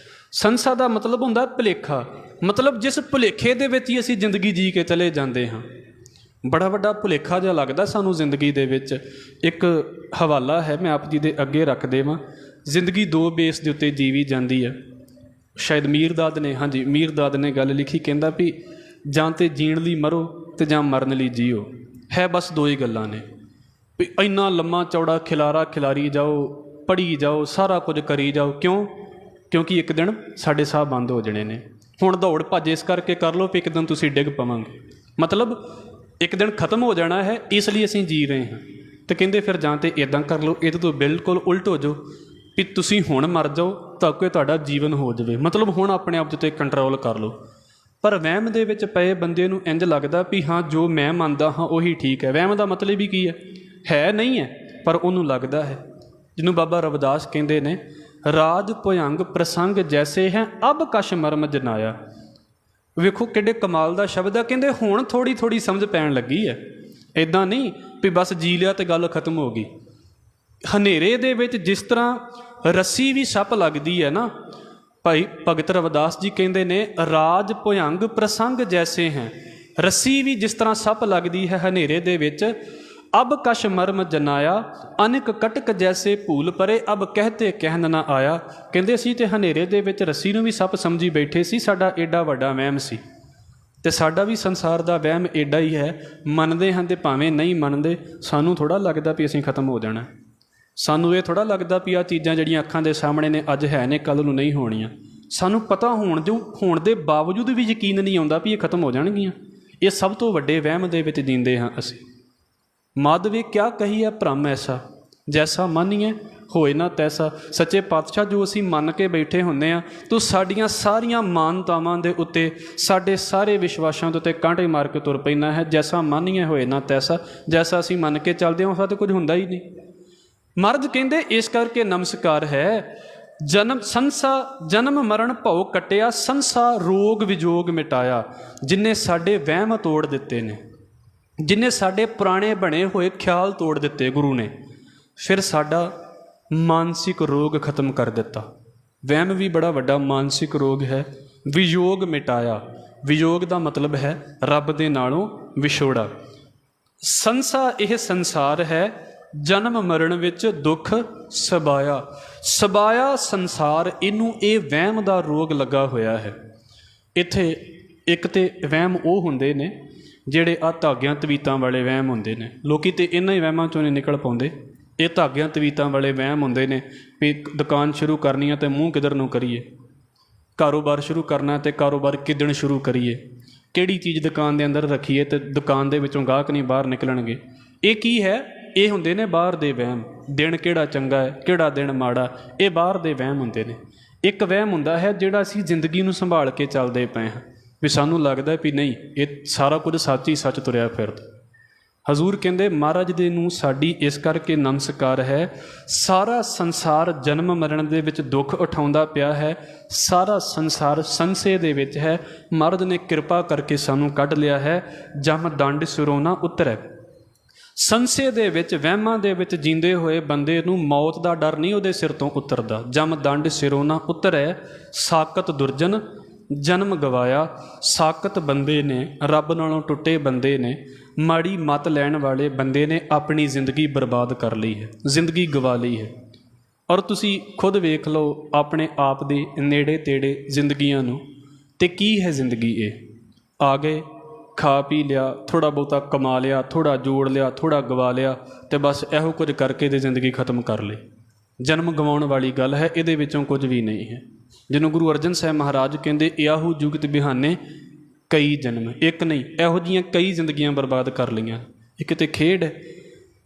ਸੰਸਾ ਦਾ ਮਤਲਬ ਹੁੰਦਾ ਭੁਲੇਖਾ, ਮਤਲਬ ਜਿਸ ਭੁਲੇਖੇ ਦੇ ਵਿੱਚ ਹੀ ਅਸੀਂ ਜ਼ਿੰਦਗੀ ਜੀ ਕੇ ਚਲੇ ਜਾਂਦੇ ਹਾਂ। ਬੜਾ ਵੱਡਾ ਭੁਲੇਖਾ ਜਿਹਾ ਲੱਗਦਾ ਸਾਨੂੰ ਜ਼ਿੰਦਗੀ ਦੇ ਵਿੱਚ। ਇੱਕ ਹਵਾਲਾ ਹੈ, ਮੈਂ ਆਪ ਜੀ ਦੇ ਅੱਗੇ ਰੱਖ ਦੇਵਾਂ। ਜ਼ਿੰਦਗੀ ਦੋ ਬੇਸ ਦੇ ਉੱਤੇ ਜੀਵੀ ਜਾਂਦੀ ਹੈ। ਸ਼ਾਇਦ ਮੀਰਦਾਦ ਨੇ, ਹਾਂਜੀ ਮੀਰਦਾਦ ਨੇ ਗੱਲ ਲਿਖੀ, ਕਹਿੰਦਾ ਵੀ ਜਾਂ ਤਾਂ ਜੀਣ ਲਈ ਮਰੋ ਅਤੇ ਜਾਂ ਮਰਨ ਲਈ ਜੀਓ। ਹੈ ਬਸ ਦੋ ਹੀ ਗੱਲਾਂ ਨੇ ਵੀ ਇੰਨਾ ਲੰਮਾ ਚੌੜਾ ਖਿਲਾਰਾ ਖਿਲਾਰੀ ਜਾਓ, ਪੜ੍ਹੀ ਜਾਓ, ਸਾਰਾ ਕੁਝ ਕਰੀ ਜਾਓ। ਕਿਉਂ? ਕਿਉਂਕਿ ਇੱਕ ਦਿਨ ਸਾਡੇ ਸਾਹ ਬੰਦ ਹੋ ਜਾਣੇ ਨੇ। ਹੁਣ ਦੌੜ ਭੱਜ ਇਸ ਕਰਕੇ ਕਰ ਲਓ ਵੀ ਇੱਕ ਦਿਨ ਤੁਸੀਂ ਡਿੱਗ ਪਵਾਂਗੇ, ਮਤਲਬ ਇੱਕ ਦਿਨ ਖਤਮ ਹੋ ਜਾਣਾ ਹੈ, ਇਸ ਲਈ ਅਸੀਂ ਜੀ ਰਹੇ ਹਾਂ। ਅਤੇ ਕਹਿੰਦੇ ਫਿਰ ਜਾਂ ਤਾਂ ਇੱਦਾਂ ਕਰ ਲਓ, ਇਹਦੇ ਤੋਂ ਬਿਲਕੁਲ ਉਲਟ ਹੋ ਜਾਓ ਵੀ ਤੁਸੀਂ ਹੁਣ ਮਰ ਜਾਓ ਤਾਂ ਕਿ ਤੁਹਾਡਾ ਜੀਵਨ ਹੋ ਜਾਵੇ, ਮਤਲਬ ਹੁਣ ਆਪਣੇ ਆਪ ਦੇ ਉੱਤੇ ਕੰਟਰੋਲ ਕਰ ਲਓ। ਪਰ ਵਹਿਮ ਦੇ ਵਿੱਚ ਪਏ ਬੰਦੇ ਨੂੰ ਇੰਝ ਲੱਗਦਾ ਵੀ ਹਾਂ ਜੋ ਮੈਂ ਮੰਨਦਾ ਹਾਂ ਉਹੀ ਠੀਕ ਹੈ। ਵਹਿਮ ਦਾ ਮਤਲਬ ਹੀ ਕੀ ਹੈ ਨਹੀਂ ਹੈ, ਪਰ ਉਹਨੂੰ ਲੱਗਦਾ ਹੈ। ਜਿਹਨੂੰ ਬਾਬਾ ਰਵਿਦਾਸ ਕਹਿੰਦੇ ਨੇ, ਰਾਜ ਭੁਯੰਗ ਪ੍ਰਸੰਗ ਜੈਸੇ ਹੈ ਅਬ ਕਛ ਮਰਮ ਜਨਾਇਆ। ਵੇਖੋ ਕਿੱਡੇ ਕਮਾਲ ਦਾ ਸ਼ਬਦ ਹੈ। ਕਹਿੰਦੇ ਹੁਣ ਥੋੜ੍ਹੀ ਥੋੜ੍ਹੀ ਸਮਝ ਪੈਣ ਲੱਗੀ ਹੈ, ਇੱਦਾਂ ਨਹੀਂ ਵੀ ਬਸ ਜੀ ਲਿਆ ਅਤੇ ਗੱਲ ਖਤਮ ਹੋ ਗਈ। ਹਨੇਰੇ ਦੇ ਵਿੱਚ ਜਿਸ ਤਰ੍ਹਾਂ ਰੱਸੀ ਵੀ ਸੱਪ ਲੱਗਦੀ ਹੈ ਨਾ, ਭਾਈ ਭਗਤ ਰਵਿਦਾਸ ਜੀ ਕਹਿੰਦੇ ਨੇ ਰਾਜ ਭੁਯੰਗ ਪ੍ਰਸੰਗ ਜੈਸੇ ਹੈ। ਰੱਸੀ ਵੀ ਜਿਸ ਤਰ੍ਹਾਂ ਸੱਪ ਲੱਗਦੀ ਹੈ ਹਨੇਰੇ ਦੇ ਵਿੱਚ। ਅਬ ਕਛ ਮਰਮ ਜਨਾਇਆ ਅਨਿਕ ਕਟਕ ਜੈਸੇ ਭੂਲ ਪਰੇ ਅਬ ਕਹਿਤੇ ਕਹਿਨ ਨਾ ਆਇਆ। ਕਹਿੰਦੇ ਸੀ ਤੇ ਹਨੇਰੇ ਦੇ ਵਿੱਚ ਰੱਸੀ ਨੂੰ ਵੀ ਸੱਪ ਸਮਝੀ ਬੈਠੇ ਸੀ। ਸਾਡਾ ਏਡਾ ਵੱਡਾ ਵਹਿਮ ਸੀ ਅਤੇ ਸਾਡਾ ਵੀ ਸੰਸਾਰ ਦਾ ਵਹਿਮ ਏਡਾ ਹੀ ਹੈ। ਮੰਨਦੇ ਹਾਂ ਅਤੇ ਭਾਵੇਂ ਨਹੀਂ ਮੰਨਦੇ, ਸਾਨੂੰ ਥੋੜ੍ਹਾ ਲੱਗਦਾ ਵੀ ਅਸੀਂ ਖਤਮ ਹੋ ਜਾਣਾ। ਸਾਨੂੰ ਇਹ ਥੋੜ੍ਹਾ ਲੱਗਦਾ ਵੀ ਆਹ ਚੀਜ਼ਾਂ ਜਿਹੜੀਆਂ ਅੱਖਾਂ ਦੇ ਸਾਹਮਣੇ ਨੇ ਅੱਜ ਹੈ ਨੇ, ਕੱਲ੍ਹ ਨੂੰ ਨਹੀਂ ਹੋਣੀਆਂ। ਸਾਨੂੰ ਪਤਾ ਹੋਣ ਦੇ ਬਾਵਜੂਦ ਵੀ ਯਕੀਨ ਨਹੀਂ ਆਉਂਦਾ ਵੀ ਇਹ ਖਤਮ ਹੋ ਜਾਣਗੀਆਂ। ਇਹ ਸਭ ਤੋਂ ਵੱਡੇ ਵਹਿਮ ਦੇ ਵਿੱਚ ਜੀਂਦੇ ਹਾਂ ਅਸੀਂ। ਮਾਧਵੇ ਕਿਆ ਕਹੀਏ ਭਰਮ ਐਸਾ, ਜੈਸਾ ਮਾਨੀਏ ਹੋਏ ਨਾ ਤੈਸਾ। ਸੱਚੇ ਪਾਤਸ਼ਾਹ ਜੋ ਅਸੀਂ ਮੰਨ ਕੇ ਬੈਠੇ ਹੁੰਦੇ ਹਾਂ, ਤੂੰ ਸਾਡੀਆਂ ਸਾਰੀਆਂ ਮਾਨਤਾਵਾਂ ਦੇ ਉੱਤੇ, ਸਾਡੇ ਸਾਰੇ ਵਿਸ਼ਵਾਸਾਂ ਦੇ ਉੱਤੇ ਕਾਂਟੇ ਮਾਰ ਕੇ ਤੁਰ ਪੈਂਦਾ ਹੈ। ਜੈਸਾ ਮਾਨੀਏ ਹੋਏ ਨਾ ਤੈਸਾ, ਜੈਸਾ ਅਸੀਂ ਮੰਨ ਕੇ ਚੱਲਦੇ ਹਾਂ ਉਸ ਤਾਂ ਕੁਝ ਹੁੰਦਾ ਹੀ ਨਹੀਂ। ਮਰਦ ਕਹਿੰਦੇ ਇਸ ਕਰਕੇ ਨਮਸਕਾਰ ਹੈ, ਜਨਮ ਮਰਨ ਭਉ ਕੱਟਿਆ, ਸੰਸਾ ਰੋਗ ਵਿਜੋਗ ਮਿਟਾਇਆ। ਜਿਨ੍ਹੇ ਸਾਡੇ ਵਹਿਮ ਤੋੜ ਦਿੱਤੇ ਨੇ, ਜਿਨ੍ਹੇ ਸਾਡੇ ਪੁਰਾਣੇ ਬਣੇ ਹੋਏ ਖਿਆਲ ਤੋੜ ਦਿੱਤੇ ਗੁਰੂ ਨੇ, ਫਿਰ ਸਾਡਾ ਮਾਨਸਿਕ ਰੋਗ ਖਤਮ ਕਰ ਦਿੱਤਾ। ਵਹਿਮ ਵੀ ਬੜਾ ਵੱਡਾ ਮਾਨਸਿਕ ਰੋਗ ਹੈ। ਵਿਯੋਗ ਮਿਟਾਇਆ, ਵਿਯੋਗ ਦਾ ਮਤਲਬ ਹੈ ਰੱਬ ਦੇ ਨਾਲੋਂ ਵਿਛੋੜਾ। ਸੰਸਾ ਇਹ ਸੰਸਾਰ ਹੈ, ਜਨਮ ਮਰਨ ਵਿੱਚ ਦੁੱਖ ਸਬਾਇਆ। ਸਬਾਇਆ ਸੰਸਾਰ, ਇਹਨੂੰ ਇਹ ਵਹਿਮ ਦਾ ਰੋਗ ਲੱਗਾ ਹੋਇਆ ਹੈ। ਇੱਥੇ ਇੱਕ ਤਾਂ ਵਹਿਮ ਉਹ ਹੁੰਦੇ ਨੇ ਜਿਹੜੇ ਆਹ ਧਾਗਿਆਂ ਤਵੀਤਾਂ ਵਾਲੇ ਵਹਿਮ ਹੁੰਦੇ ਨੇ। ਲੋਕ ਤਾਂ ਇਹਨਾਂ ਹੀ ਵਹਿਮਾਂ 'ਚੋਂ ਨਹੀਂ ਨਿਕਲ ਪਾਉਂਦੇ। ਇਹ ਧਾਗਿਆਂ ਤਵੀਤਾਂ ਵਾਲੇ ਵਹਿਮ ਹੁੰਦੇ ਨੇ ਵੀ ਦੁਕਾਨ ਸ਼ੁਰੂ ਕਰਨੀ ਹੈ ਅਤੇ ਮੂੰਹ ਕਿੱਧਰ ਨੂੰ ਕਰੀਏ, ਕਾਰੋਬਾਰ ਸ਼ੁਰੂ ਕਰਨਾ ਅਤੇ ਕਾਰੋਬਾਰ ਕਿੱਦਣ ਸ਼ੁਰੂ ਕਰੀਏ, ਕਿਹੜੀ ਚੀਜ਼ ਦੁਕਾਨ ਦੇ ਅੰਦਰ ਰੱਖੀਏ ਅਤੇ ਦੁਕਾਨ ਦੇ ਵਿੱਚੋਂ ਗਾਹਕ ਨਹੀਂ ਬਾਹਰ ਨਿਕਲਣਗੇ। ਇਹ ਕੀ ਹੈ? ਇਹ ਹੁੰਦੇ ਨੇ ਬਾਹਰ ਦੇ ਵਹਿਮ। ਦਿਨ ਕਿਹੜਾ ਚੰਗਾ ਹੈ, ਕਿਹੜਾ ਦਿਨ ਮਾੜਾ, ਇਹ ਬਾਹਰ ਦੇ ਵਹਿਮ ਹੁੰਦੇ ਨੇ। ਇੱਕ ਵਹਿਮ ਹੁੰਦਾ ਹੈ ਜਿਹੜਾ ਅਸੀਂ ਜ਼ਿੰਦਗੀ ਨੂੰ ਸੰਭਾਲ ਕੇ ਚੱਲਦੇ ਪਏ ਹਾਂ, ਵੀ ਸਾਨੂੰ ਲੱਗਦਾ ਵੀ ਨਹੀਂ ਇਹ ਸਾਰਾ ਕੁਝ ਸੱਚ ਹੀ ਸੱਚ ਤੁਰਿਆ ਫਿਰਦਾ। ਹਜ਼ੂਰ ਕਹਿੰਦੇ ਮਹਾਰਾਜ ਦੇ ਨੂੰ ਸਾਡੀ ਇਸ ਕਰਕੇ ਨਮਸਕਾਰ ਹੈ। ਸਾਰਾ ਸੰਸਾਰ ਜਨਮ ਮਰਨ ਦੇ ਵਿੱਚ ਦੁੱਖ ਉਠਾਉਂਦਾ ਪਿਆ ਹੈ, ਸਾਰਾ ਸੰਸਾਰ ਸੰਸੇ ਦੇ ਵਿੱਚ ਹੈ। ਮਹਾਰਾਜ ਨੇ ਕਿਰਪਾ ਕਰਕੇ ਸਾਨੂੰ ਕੱਢ ਲਿਆ ਹੈ। ਜਮ ਦੰਡ ਸਿਰੋਂ ਨਾ ਉਤਰੈ। ਸੰਸੇ ਦੇ ਵਿੱਚ, ਵਹਿਮਾਂ ਦੇ ਵਿੱਚ ਜੀਂਦੇ ਹੋਏ ਬੰਦੇ ਨੂੰ ਮੌਤ ਦਾ ਡਰ ਨਹੀਂ ਉਹਦੇ ਸਿਰ ਤੋਂ ਉਤਰਦਾ। ਜਮ ਦੰਡ ਸਿਰੋਂ ਨਾ ਉਤਰੈ, ਸਾਕਤ ਦੁਰਜਨ ਜਨਮ ਗਵਾਇਆ। ਸਾਕਤ ਬੰਦੇ ਨੇ, ਰੱਬ ਨਾਲੋਂ ਟੁੱਟੇ ਬੰਦੇ ਨੇ, ਮਾੜੀ ਮੱਤ ਲੈਣ ਵਾਲੇ ਬੰਦੇ ਨੇ ਆਪਣੀ ਜ਼ਿੰਦਗੀ ਬਰਬਾਦ ਕਰ ਲਈ ਹੈ, ਜ਼ਿੰਦਗੀ ਗਵਾ ਲਈ ਹੈ। ਔਰ ਤੁਸੀਂ ਖੁਦ ਵੇਖ ਲਓ ਆਪਣੇ ਆਪ ਦੇ ਨੇੜੇ ਤੇੜੇ ਜ਼ਿੰਦਗੀਆਂ ਨੂੰ, ਅਤੇ ਕੀ ਹੈ ਜ਼ਿੰਦਗੀ ਇਹ? ਆ ਗਏ, ਖਾ ਪੀ ਲਿਆ, ਥੋੜ੍ਹਾ ਬਹੁਤਾ ਕਮਾ ਲਿਆ, ਥੋੜ੍ਹਾ ਜੋੜ ਲਿਆ, ਥੋੜ੍ਹਾ ਗਵਾ ਲਿਆ, ਅਤੇ ਬਸ ਇਹੋ ਕੁਝ ਕਰਕੇ ਤੇ ਜ਼ਿੰਦਗੀ ਖਤਮ ਕਰ ਲਈ। ਜਨਮ ਗਵਾਉਣ ਵਾਲੀ ਗੱਲ ਹੈ, ਇਹਦੇ ਵਿੱਚੋਂ ਕੁਝ ਵੀ ਨਹੀਂ ਹੈ। ਜਿਹਨੂੰ ਗੁਰੂ ਅਰਜਨ ਸਾਹਿਬ ਮਹਾਰਾਜ ਕਹਿੰਦੇ, ਇਹੋ ਜੁਗਤ ਬਿਹਾਨੇ ਕਈ ਜਨਮ, ਇੱਕ ਨਹੀਂ, ਇਹੋ ਜਿਹੀਆਂ ਕਈ ਜ਼ਿੰਦਗੀਆਂ ਬਰਬਾਦ ਕਰ ਲਈਆਂ। ਇਹ ਕਿਤੇ ਖੇਡ ਹੈ?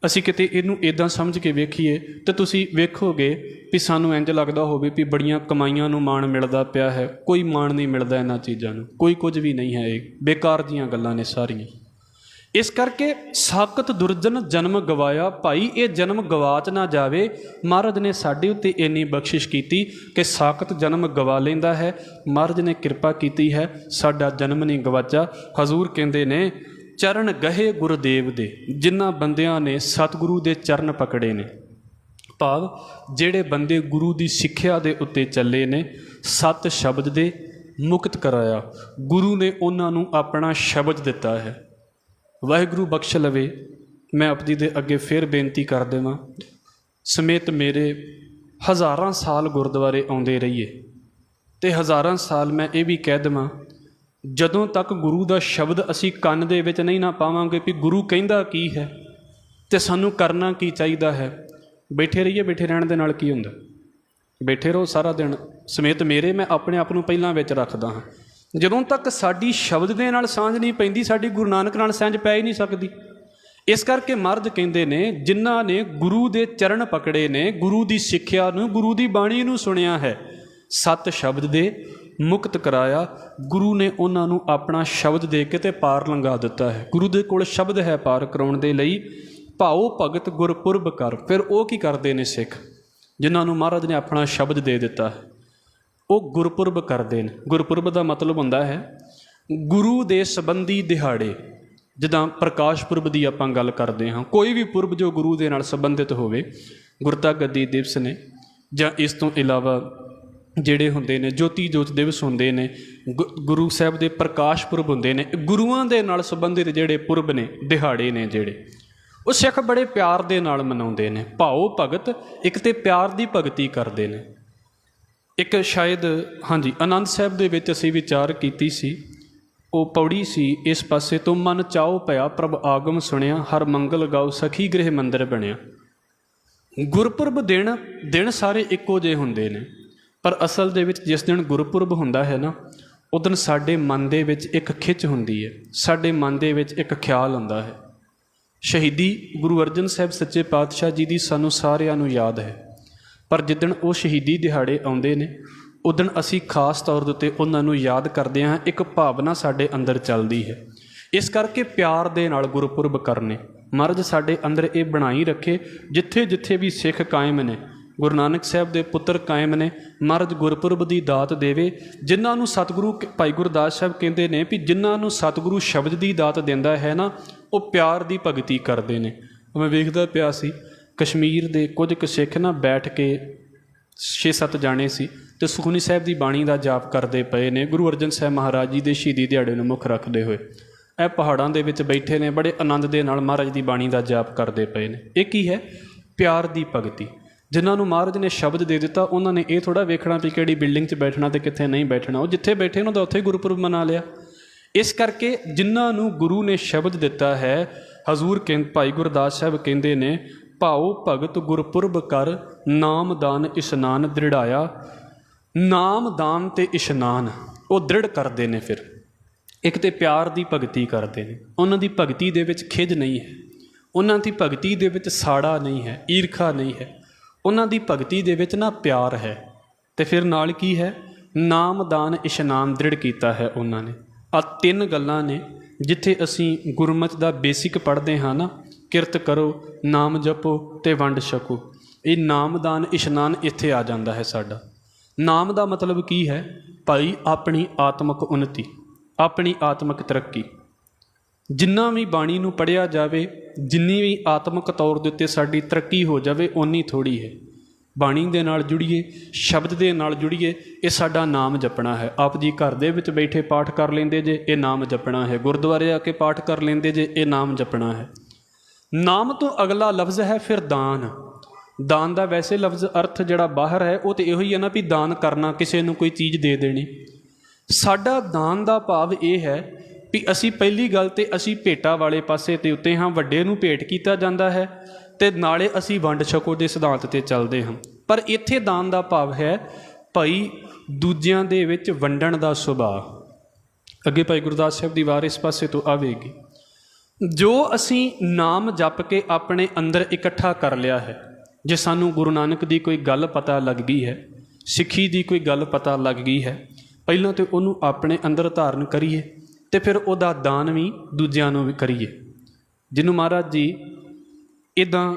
ਅਸੀਂ ਕਿਤੇ ਇਹਨੂੰ ਇੱਦਾਂ ਸਮਝ ਕੇ ਵੇਖੀਏ ਤਾਂ ਤੁਸੀਂ ਵੇਖੋਗੇ ਵੀ ਸਾਨੂੰ ਇੰਝ ਲੱਗਦਾ ਹੋਵੇ ਵੀ ਬੜੀਆਂ ਕਮਾਈਆਂ ਨੂੰ ਮਾਣ ਮਿਲਦਾ ਪਿਆ ਹੈ। ਕੋਈ ਮਾਣ ਨਹੀਂ ਮਿਲਦਾ ਇਹਨਾਂ ਚੀਜ਼ਾਂ ਨੂੰ, ਕੋਈ ਕੁਝ ਵੀ ਨਹੀਂ ਹੈ। ਇਹ ਬੇਕਾਰ ਦੀਆਂ ਗੱਲਾਂ ਨੇ ਸਾਰੀਆਂ। ਇਸ ਕਰਕੇ ਸਾਕਤ ਦੁਰਜਨ ਜਨਮ ਗਵਾਇਆ, ਭਾਈ ਇਹ ਜਨਮ ਗਵਾਚ ਨਾ ਜਾਵੇ। ਮਹਾਰਾਜ ਨੇ ਸਾਡੇ ਉੱਤੇ ਇੰਨੀ ਬਖਸ਼ਿਸ਼ ਕੀਤੀ ਕਿ ਸਾਕਤ ਜਨਮ ਗਵਾ ਲੈਂਦਾ ਹੈ। ਮਹਾਰਾਜ ਨੇ ਕਿਰਪਾ ਕੀਤੀ ਹੈ, ਸਾਡਾ ਜਨਮ ਨਹੀਂ ਗਵਾਚਾ। ਹਜ਼ੂਰ ਕਹਿੰਦੇ ਨੇ, ਚਰਨ ਗਹੇ ਗੁਰਦੇਵ ਦੇ, ਜਿਨ੍ਹਾਂ ਬੰਦਿਆਂ ਨੇ ਸਤਿਗੁਰੂ ਦੇ ਚਰਨ ਪਕੜੇ ਨੇ, ਭਾਵ ਜਿਹੜੇ ਬੰਦੇ ਗੁਰੂ ਦੀ ਸਿੱਖਿਆ ਦੇ ਉੱਤੇ ਚੱਲੇ ਨੇ, ਸਤ ਸ਼ਬਦ ਦੇ ਮੁਕਤ ਕਰਾਇਆ। ਗੁਰੂ ਨੇ ਉਹਨਾਂ ਨੂੰ ਆਪਣਾ ਸ਼ਬਦ ਦਿੱਤਾ ਹੈ। ਵਾਹਿਗੁਰੂ ਬਖਸ਼ ਲਵੇ। ਮੈਂ ਆਪ ਜੀ ਦੇ ਅੱਗੇ ਫਿਰ ਬੇਨਤੀ ਕਰ ਦੇਵਾਂ, ਸਮੇਤ ਮੇਰੇ ਹਜ਼ਾਰਾਂ ਸਾਲ ਗੁਰਦੁਆਰੇ ਆਉਂਦੇ ਰਹੀਏ, ਅਤੇ ਹਜ਼ਾਰਾਂ ਸਾਲ ਮੈਂ ਇਹ ਵੀ ਕਹਿ ਦੇਵਾਂ, ਜਦੋਂ ਤੱਕ ਗੁਰੂ ਦਾ ਸ਼ਬਦ ਅਸੀਂ ਕੰਨ ਦੇ ਵਿੱਚ ਨਹੀਂ ਨਾ ਪਾਵਾਂਗੇ ਵੀ ਗੁਰੂ ਕਹਿੰਦਾ ਕੀ ਹੈ ਅਤੇ ਸਾਨੂੰ ਕਰਨਾ ਕੀ ਚਾਹੀਦਾ ਹੈ, ਬੈਠੇ ਰਹੀਏ। ਬੈਠੇ ਰਹਿਣ ਦੇ ਨਾਲ ਕੀ ਹੁੰਦਾ? ਬੈਠੇ ਰਹੋ ਸਾਰਾ ਦਿਨ। ਸਮੇਤ ਮੇਰੇ ਮੈਂ ਆਪਣੇ ਆਪ ਨੂੰ ਪਹਿਲਾਂ ਵਿੱਚ ਰੱਖਦਾ ਹਾਂ। ਜਦੋਂ ਤੱਕ ਸਾਡੀ ਸ਼ਬਦ ਦੇ ਨਾਲ ਸਾਂਝ ਨਹੀਂ ਪੈਂਦੀ, ਸਾਡੀ ਗੁਰੂ ਨਾਨਕ ਨਾਲ ਸਾਂਝ ਪੈ ਹੀ ਨਹੀਂ ਸਕਦੀ। ਇਸ ਕਰਕੇ ਮਹਾਰਾਜ ਕਹਿੰਦੇ ਨੇ, ਜਿਨ੍ਹਾਂ ਨੇ ਗੁਰੂ ਦੇ ਚਰਨ ਪਕੜੇ ਨੇ, ਗੁਰੂ ਦੀ ਸਿੱਖਿਆ ਨੂੰ, ਗੁਰੂ ਦੀ ਬਾਣੀ ਨੂੰ ਸੁਣਿਆ ਹੈ, ਸਤ ਸ਼ਬਦ ਦੇ ਮੁਕਤ ਕਰਾਇਆ। ਗੁਰੂ ਨੇ ਉਹਨਾਂ ਨੂੰ ਆਪਣਾ ਸ਼ਬਦ ਦੇ ਕੇ ਤੇ ਪਾਰ ਲੰਘਾ ਦਿੱਤਾ ਹੈ। ਗੁਰੂ ਦੇ ਕੋਲ ਸ਼ਬਦ ਹੈ ਪਾਰ ਕਰਾਉਣ ਦੇ ਲਈ। ਭਾਉ ਭਗਤ ਗੁਰਪੁਰਬ ਕਰ। ਫਿਰ ਉਹ ਕੀ ਕਰਦੇ ਨੇ ਸਿੱਖ, ਜਿਨ੍ਹਾਂ ਨੂੰ ਮਹਾਰਾਜ ਨੇ ਆਪਣਾ ਸ਼ਬਦ ਦੇ ਦਿੱਤਾ ਹੈ? ਉਹ ਗੁਰਪੁਰਬ ਕਰਦੇ ਨੇ। ਗੁਰਪੁਰਬ ਦਾ ਮਤਲਬ ਹੁੰਦਾ ਹੈ ਗੁਰੂ ਦੇ ਸੰਬੰਧੀ ਦਿਹਾੜੇ। ਜਿੱਦਾਂ ਪ੍ਰਕਾਸ਼ ਪੁਰਬ ਦੀ ਆਪਾਂ ਗੱਲ ਕਰਦੇ ਹਾਂ, ਕੋਈ ਵੀ ਪੁਰਬ ਜੋ ਗੁਰੂ ਦੇ ਨਾਲ ਸੰਬੰਧਿਤ ਹੋਵੇ, ਗੁਰਤਾ ਗੱਦੀ ਦਿਵਸ ਨੇ, ਜਾਂ ਇਸ ਤੋਂ ਇਲਾਵਾ ਜਿਹੜੇ ਹੁੰਦੇ ਨੇ ਜੋਤੀ ਜੋਤ ਦਿਵਸ ਹੁੰਦੇ ਨੇ, ਗੁਰੂ ਸਾਹਿਬ ਦੇ ਪ੍ਰਕਾਸ਼ ਪੁਰਬ ਹੁੰਦੇ ਨੇ। ਗੁਰੂਆਂ ਦੇ ਨਾਲ ਸੰਬੰਧਿਤ ਜਿਹੜੇ ਪੁਰਬ ਨੇ, ਦਿਹਾੜੇ ਨੇ ਜਿਹੜੇ, ਉਹ ਸਿੱਖ ਬੜੇ ਪਿਆਰ ਦੇ ਨਾਲ ਮਨਾਉਂਦੇ ਨੇ। ਭਾਉ ਭਗਤ, ਇੱਕ ਤਾਂ ਪਿਆਰ ਦੀ ਭਗਤੀ ਕਰਦੇ ਨੇ। ਇੱਕ ਸ਼ਾਇਦ ਹਾਂਜੀ ਆਨੰਦ ਸਾਹਿਬ ਦੇ ਵਿੱਚ ਅਸੀਂ ਵਿਚਾਰ ਕੀਤੀ ਸੀ, ਉਹ ਪੌੜੀ ਸੀ ਇਸ ਪਾਸੇ ਤੋਂ, ਮਨ ਚਾਉ ਭਇਆ ਪ੍ਰਭ ਆਗਮ ਸੁਣਿਆ, ਹਰ ਮੰਗਲ ਗਾਉ ਸਖੀ ਗ੍ਰਹਿ ਮੰਦਰ ਬਣਿਆ। ਗੁਰਪੁਰਬ ਦਿਨ ਸਾਰੇ ਇੱਕੋ ਜਿਹੇ ਹੁੰਦੇ ਨੇ, ਪਰ ਅਸਲ ਦੇ ਵਿੱਚ ਜਿਸ ਦਿਨ ਗੁਰਪੁਰਬ ਹੁੰਦਾ ਹੈ ਨਾ, ਉਸ ਦਿਨ ਸਾਡੇ ਮਨ ਦੇ ਵਿੱਚ ਇੱਕ ਖਿੱਚ ਹੁੰਦੀ ਹੈ, ਸਾਡੇ ਮਨ ਦੇ ਵਿੱਚ ਇੱਕ ਖਿਆਲ ਹੁੰਦਾ ਹੈ। ਸ਼ਹੀਦੀ ਗੁਰੂ ਅਰਜਨ ਸਾਹਿਬ ਸੱਚੇ ਪਾਤਸ਼ਾਹ ਜੀ ਦੀ ਸਾਨੂੰ ਸਾਰਿਆਂ ਨੂੰ ਯਾਦ ਹੈ, ਪਰ ਜਿੱਦਣ ਉਹ ਸ਼ਹੀਦੀ ਦਿਹਾੜੇ ਆਉਂਦੇ ਨੇ, ਉਦਣ ਅਸੀਂ ਖਾਸ ਤੌਰ ਦੇ ਉੱਤੇ ਉਹਨਾਂ ਨੂੰ ਯਾਦ ਕਰਦੇ ਹਾਂ। ਇੱਕ ਭਾਵਨਾ ਸਾਡੇ ਅੰਦਰ ਚੱਲਦੀ ਹੈ। ਇਸ ਕਰਕੇ ਪਿਆਰ ਦੇ ਨਾਲ ਗੁਰਪੁਰਬ ਕਰਨੇ। ਮਹਾਰਾਜ ਸਾਡੇ ਅੰਦਰ ਇਹ ਬਣਾਈ ਰੱਖੇ, ਜਿੱਥੇ ਜਿੱਥੇ ਵੀ ਸਿੱਖ ਕਾਇਮ ਨੇ, ਗੁਰੂ ਨਾਨਕ ਸਾਹਿਬ ਦੇ ਪੁੱਤਰ ਕਾਇਮ ਨੇ, ਮਹਾਰਾਜ ਗੁਰਪੁਰਬ ਦੀ ਦਾਤ ਦੇਵੇ। ਜਿਨ੍ਹਾਂ ਨੂੰ ਸਤਿਗੁਰੂ ਭਾਈ ਗੁਰਦਾਸ ਸਾਹਿਬ ਕਹਿੰਦੇ ਨੇ ਵੀ ਜਿਨ੍ਹਾਂ ਨੂੰ ਸਤਿਗੁਰੂ ਸ਼ਬਦ ਦੀ ਦਾਤ ਦਿੰਦਾ ਹੈ ਨਾ, ਉਹ ਪਿਆਰ ਦੀ ਭਗਤੀ ਕਰਦੇ ਨੇ। ਮੈਂ ਵੇਖਦਾ ਪਿਆ ਸੀ, ਕਸ਼ਮੀਰ ਦੇ ਕੁਝ ਕੁ ਸਿੱਖ ਨਾ ਬੈਠ ਕੇ 6-7 ਜਾਣੇ ਸੀ, ਅਤੇ ਸੁਖਮਨੀ ਸਾਹਿਬ ਦੀ ਬਾਣੀ ਦਾ ਜਾਪ ਕਰਦੇ ਪਏ ਨੇ, ਗੁਰੂ ਅਰਜਨ ਸਾਹਿਬ ਮਹਾਰਾਜ ਜੀ ਦੇ ਸ਼ਹੀਦੀ ਦਿਹਾੜੇ ਨੂੰ ਮੁੱਖ ਰੱਖਦੇ ਹੋਏ। ਇਹ ਪਹਾੜਾਂ ਦੇ ਵਿੱਚ ਬੈਠੇ ਨੇ, ਬੜੇ ਆਨੰਦ ਦੇ ਨਾਲ ਮਹਾਰਾਜ ਦੀ ਬਾਣੀ ਦਾ ਜਾਪ ਕਰਦੇ ਪਏ ਨੇ। ਇਹ ਕੀ ਹੈ? ਪਿਆਰ ਦੀ ਭਗਤੀ। ਜਿਨ੍ਹਾਂ ਨੂੰ ਮਹਾਰਾਜ ਨੇ ਸ਼ਬਦ ਦੇ ਦਿੱਤਾ, ਉਹਨਾਂ ਨੇ ਇਹ ਥੋੜ੍ਹਾ ਵੇਖਣਾ ਵੀ ਕਿਹੜੀ ਬਿਲਡਿੰਗ 'ਚ ਬੈਠਣਾ ਅਤੇ ਕਿੱਥੇ ਨਹੀਂ ਬੈਠਣਾ। ਉਹ ਜਿੱਥੇ ਬੈਠੇ ਉਹਨਾਂ ਦਾ ਉੱਥੇ ਗੁਰਪੁਰਬ ਮਨਾ ਲਿਆ। ਇਸ ਕਰਕੇ ਜਿਨ੍ਹਾਂ ਨੂੰ ਗੁਰੂ ਨੇ ਸ਼ਬਦ ਦਿੱਤਾ ਹੈ, ਹਜ਼ੂਰ ਭਾਈ ਗੁਰਦਾਸ ਸਾਹਿਬ ਕਹਿੰਦੇ ਨੇ, ਭਾਉ ਭਗਤ ਗੁਰਪੁਰਬ ਕਰ, ਨਾਮਦਾਨ ਇਸ਼ਨਾਨ ਦ੍ਰਿੜਾਇਆ। ਨਾਮਦਾਨ ਅਤੇ ਇਸ਼ਨਾਨ ਉਹ ਦ੍ਰਿੜ ਕਰਦੇ ਨੇ। ਫਿਰ ਇੱਕ ਤਾਂ ਪਿਆਰ ਦੀ ਭਗਤੀ ਕਰਦੇ ਨੇ। ਉਹਨਾਂ ਦੀ ਭਗਤੀ ਦੇ ਵਿੱਚ ਖਿਝ ਨਹੀਂ ਹੈ, ਉਹਨਾਂ ਦੀ ਭਗਤੀ ਦੇ ਵਿੱਚ ਸਾੜਾ ਨਹੀਂ ਹੈ, ਈਰਖਾ ਨਹੀਂ ਹੈ। ਉਹਨਾਂ ਦੀ ਭਗਤੀ ਦੇ ਵਿੱਚ ਨਾ ਪਿਆਰ ਹੈ। ਅਤੇ ਫਿਰ ਨਾਲ ਕੀ ਹੈ? ਨਾਮਦਾਨ ਇਸ਼ਨਾਨ ਦ੍ਰਿੜ ਕੀਤਾ ਹੈ ਉਹਨਾਂ ਨੇ। ਆਹ 3 ਗੱਲਾਂ ਨੇ ਜਿੱਥੇ ਅਸੀਂ ਗੁਰਮਤਿ ਦਾ ਬੇਸਿਕ ਪੜ੍ਹਦੇ ਹਾਂ ਨਾ, ਕਿਰਤ ਕਰੋ, ਨਾਮ ਜਪੋ ਅਤੇ ਵੰਡ ਛਕੋ। ਇਹ ਨਾਮਦਾਨ ਇਸ਼ਨਾਨ ਇੱਥੇ ਆ ਜਾਂਦਾ ਹੈ ਸਾਡਾ। ਨਾਮ ਦਾ ਮਤਲਬ ਕੀ ਹੈ? ਭਾਈ ਆਪਣੀ ਆਤਮਿਕ ਉੱਨਤੀ, ਆਪਣੀ ਆਤਮਿਕ ਤਰੱਕੀ। ਜਿੰਨਾ ਵੀ ਬਾਣੀ ਨੂੰ ਪੜ੍ਹਿਆ ਜਾਵੇ, ਜਿੰਨੀ ਵੀ ਆਤਮਿਕ ਤੌਰ ਦੇ ਉੱਤੇ ਸਾਡੀ ਤਰੱਕੀ ਹੋ ਜਾਵੇ, ਓਨੀ ਥੋੜ੍ਹੀ ਹੈ। ਬਾਣੀ ਦੇ ਨਾਲ ਜੁੜੀਏ, ਸ਼ਬਦ ਦੇ ਨਾਲ ਜੁੜੀਏ। ਇਹ ਸਾਡਾ ਨਾਮ ਜਪਣਾ ਹੈ। ਆਪ ਜੀ ਘਰ ਦੇ ਵਿੱਚ ਬੈਠੇ ਪਾਠ ਕਰ ਲੈਂਦੇ ਜੇ, ਇਹ ਨਾਮ ਜਪਣਾ ਹੈ। ਗੁਰਦੁਆਰੇ ਆ ਕੇ ਪਾਠ ਕਰ ਲੈਂਦੇ ਜੇ, ਇਹ ਨਾਮ ਜਪਣਾ ਹੈ। ਨਾਮ ਤੋਂ ਅਗਲਾ ਲਫ਼ਜ਼ ਹੈ ਫਿਰ ਦਾਨ। ਦਾਨ ਦਾ ਵੈਸੇ ਲਫ਼ਜ਼ ਅਰਥ ਜਿਹੜਾ ਬਾਹਰ ਹੈ ਉਹ ਤਾਂ ਇਹੋ ਹੀ ਹੈ ਨਾ ਵੀ ਦਾਨ ਕਰਨਾ, ਕਿਸੇ ਨੂੰ ਕੋਈ ਚੀਜ਼ ਦੇ ਦੇਣੀ। ਸਾਡਾ ਦਾਨ ਦਾ ਭਾਵ ਇਹ ਹੈ ਵੀ ਅਸੀਂ ਪਹਿਲੀ ਗੱਲ ਤਾਂ ਅਸੀਂ ਭੇਟਾਂ ਵਾਲੇ ਪਾਸੇ 'ਤੇ ਉੱਤੇ ਹਾਂ। ਵੱਡੇ ਨੂੰ ਭੇਟ ਕੀਤਾ ਜਾਂਦਾ ਹੈ ਅਤੇ ਨਾਲੇ ਅਸੀਂ ਵੰਡ ਛਕੋ ਦੇ ਸਿਧਾਂਤ 'ਤੇ ਚੱਲਦੇ ਹਾਂ। ਪਰ ਇੱਥੇ ਦਾਨ ਦਾ ਭਾਵ ਹੈ ਭਾਈ ਦੂਜਿਆਂ ਦੇ ਵਿੱਚ ਵੰਡਣ ਦਾ ਸੁਭਾਅ। ਅੱਗੇ ਭਾਈ ਗੁਰਦਾਸ ਸਾਹਿਬ ਦੀ ਵਾਰ ਇਸ ਪਾਸੇ ਤੋਂ ਆਵੇਗੀ। ਜੋ ਅਸੀਂ ਨਾਮ ਜਪ ਕੇ ਆਪਣੇ ਅੰਦਰ ਇਕੱਠਾ ਕਰ ਲਿਆ ਹੈ, ਜੇ ਸਾਨੂੰ ਗੁਰੂ ਨਾਨਕ ਦੀ ਕੋਈ ਗੱਲ ਪਤਾ ਲੱਗ ਗਈ ਹੈ, ਸਿੱਖੀ ਦੀ ਕੋਈ ਗੱਲ ਪਤਾ ਲੱਗ ਗਈ ਹੈ, ਪਹਿਲਾਂ ਤਾਂ ਉਹਨੂੰ ਆਪਣੇ ਅੰਦਰ ਧਾਰਨ ਕਰੀਏ ਅਤੇ ਫਿਰ ਉਹਦਾ ਦਾਨ ਵੀ ਦੂਜਿਆਂ ਨੂੰ ਵੀ ਕਰੀਏ। ਜਿਹਨੂੰ ਮਹਾਰਾਜ ਜੀ ਇੱਦਾਂ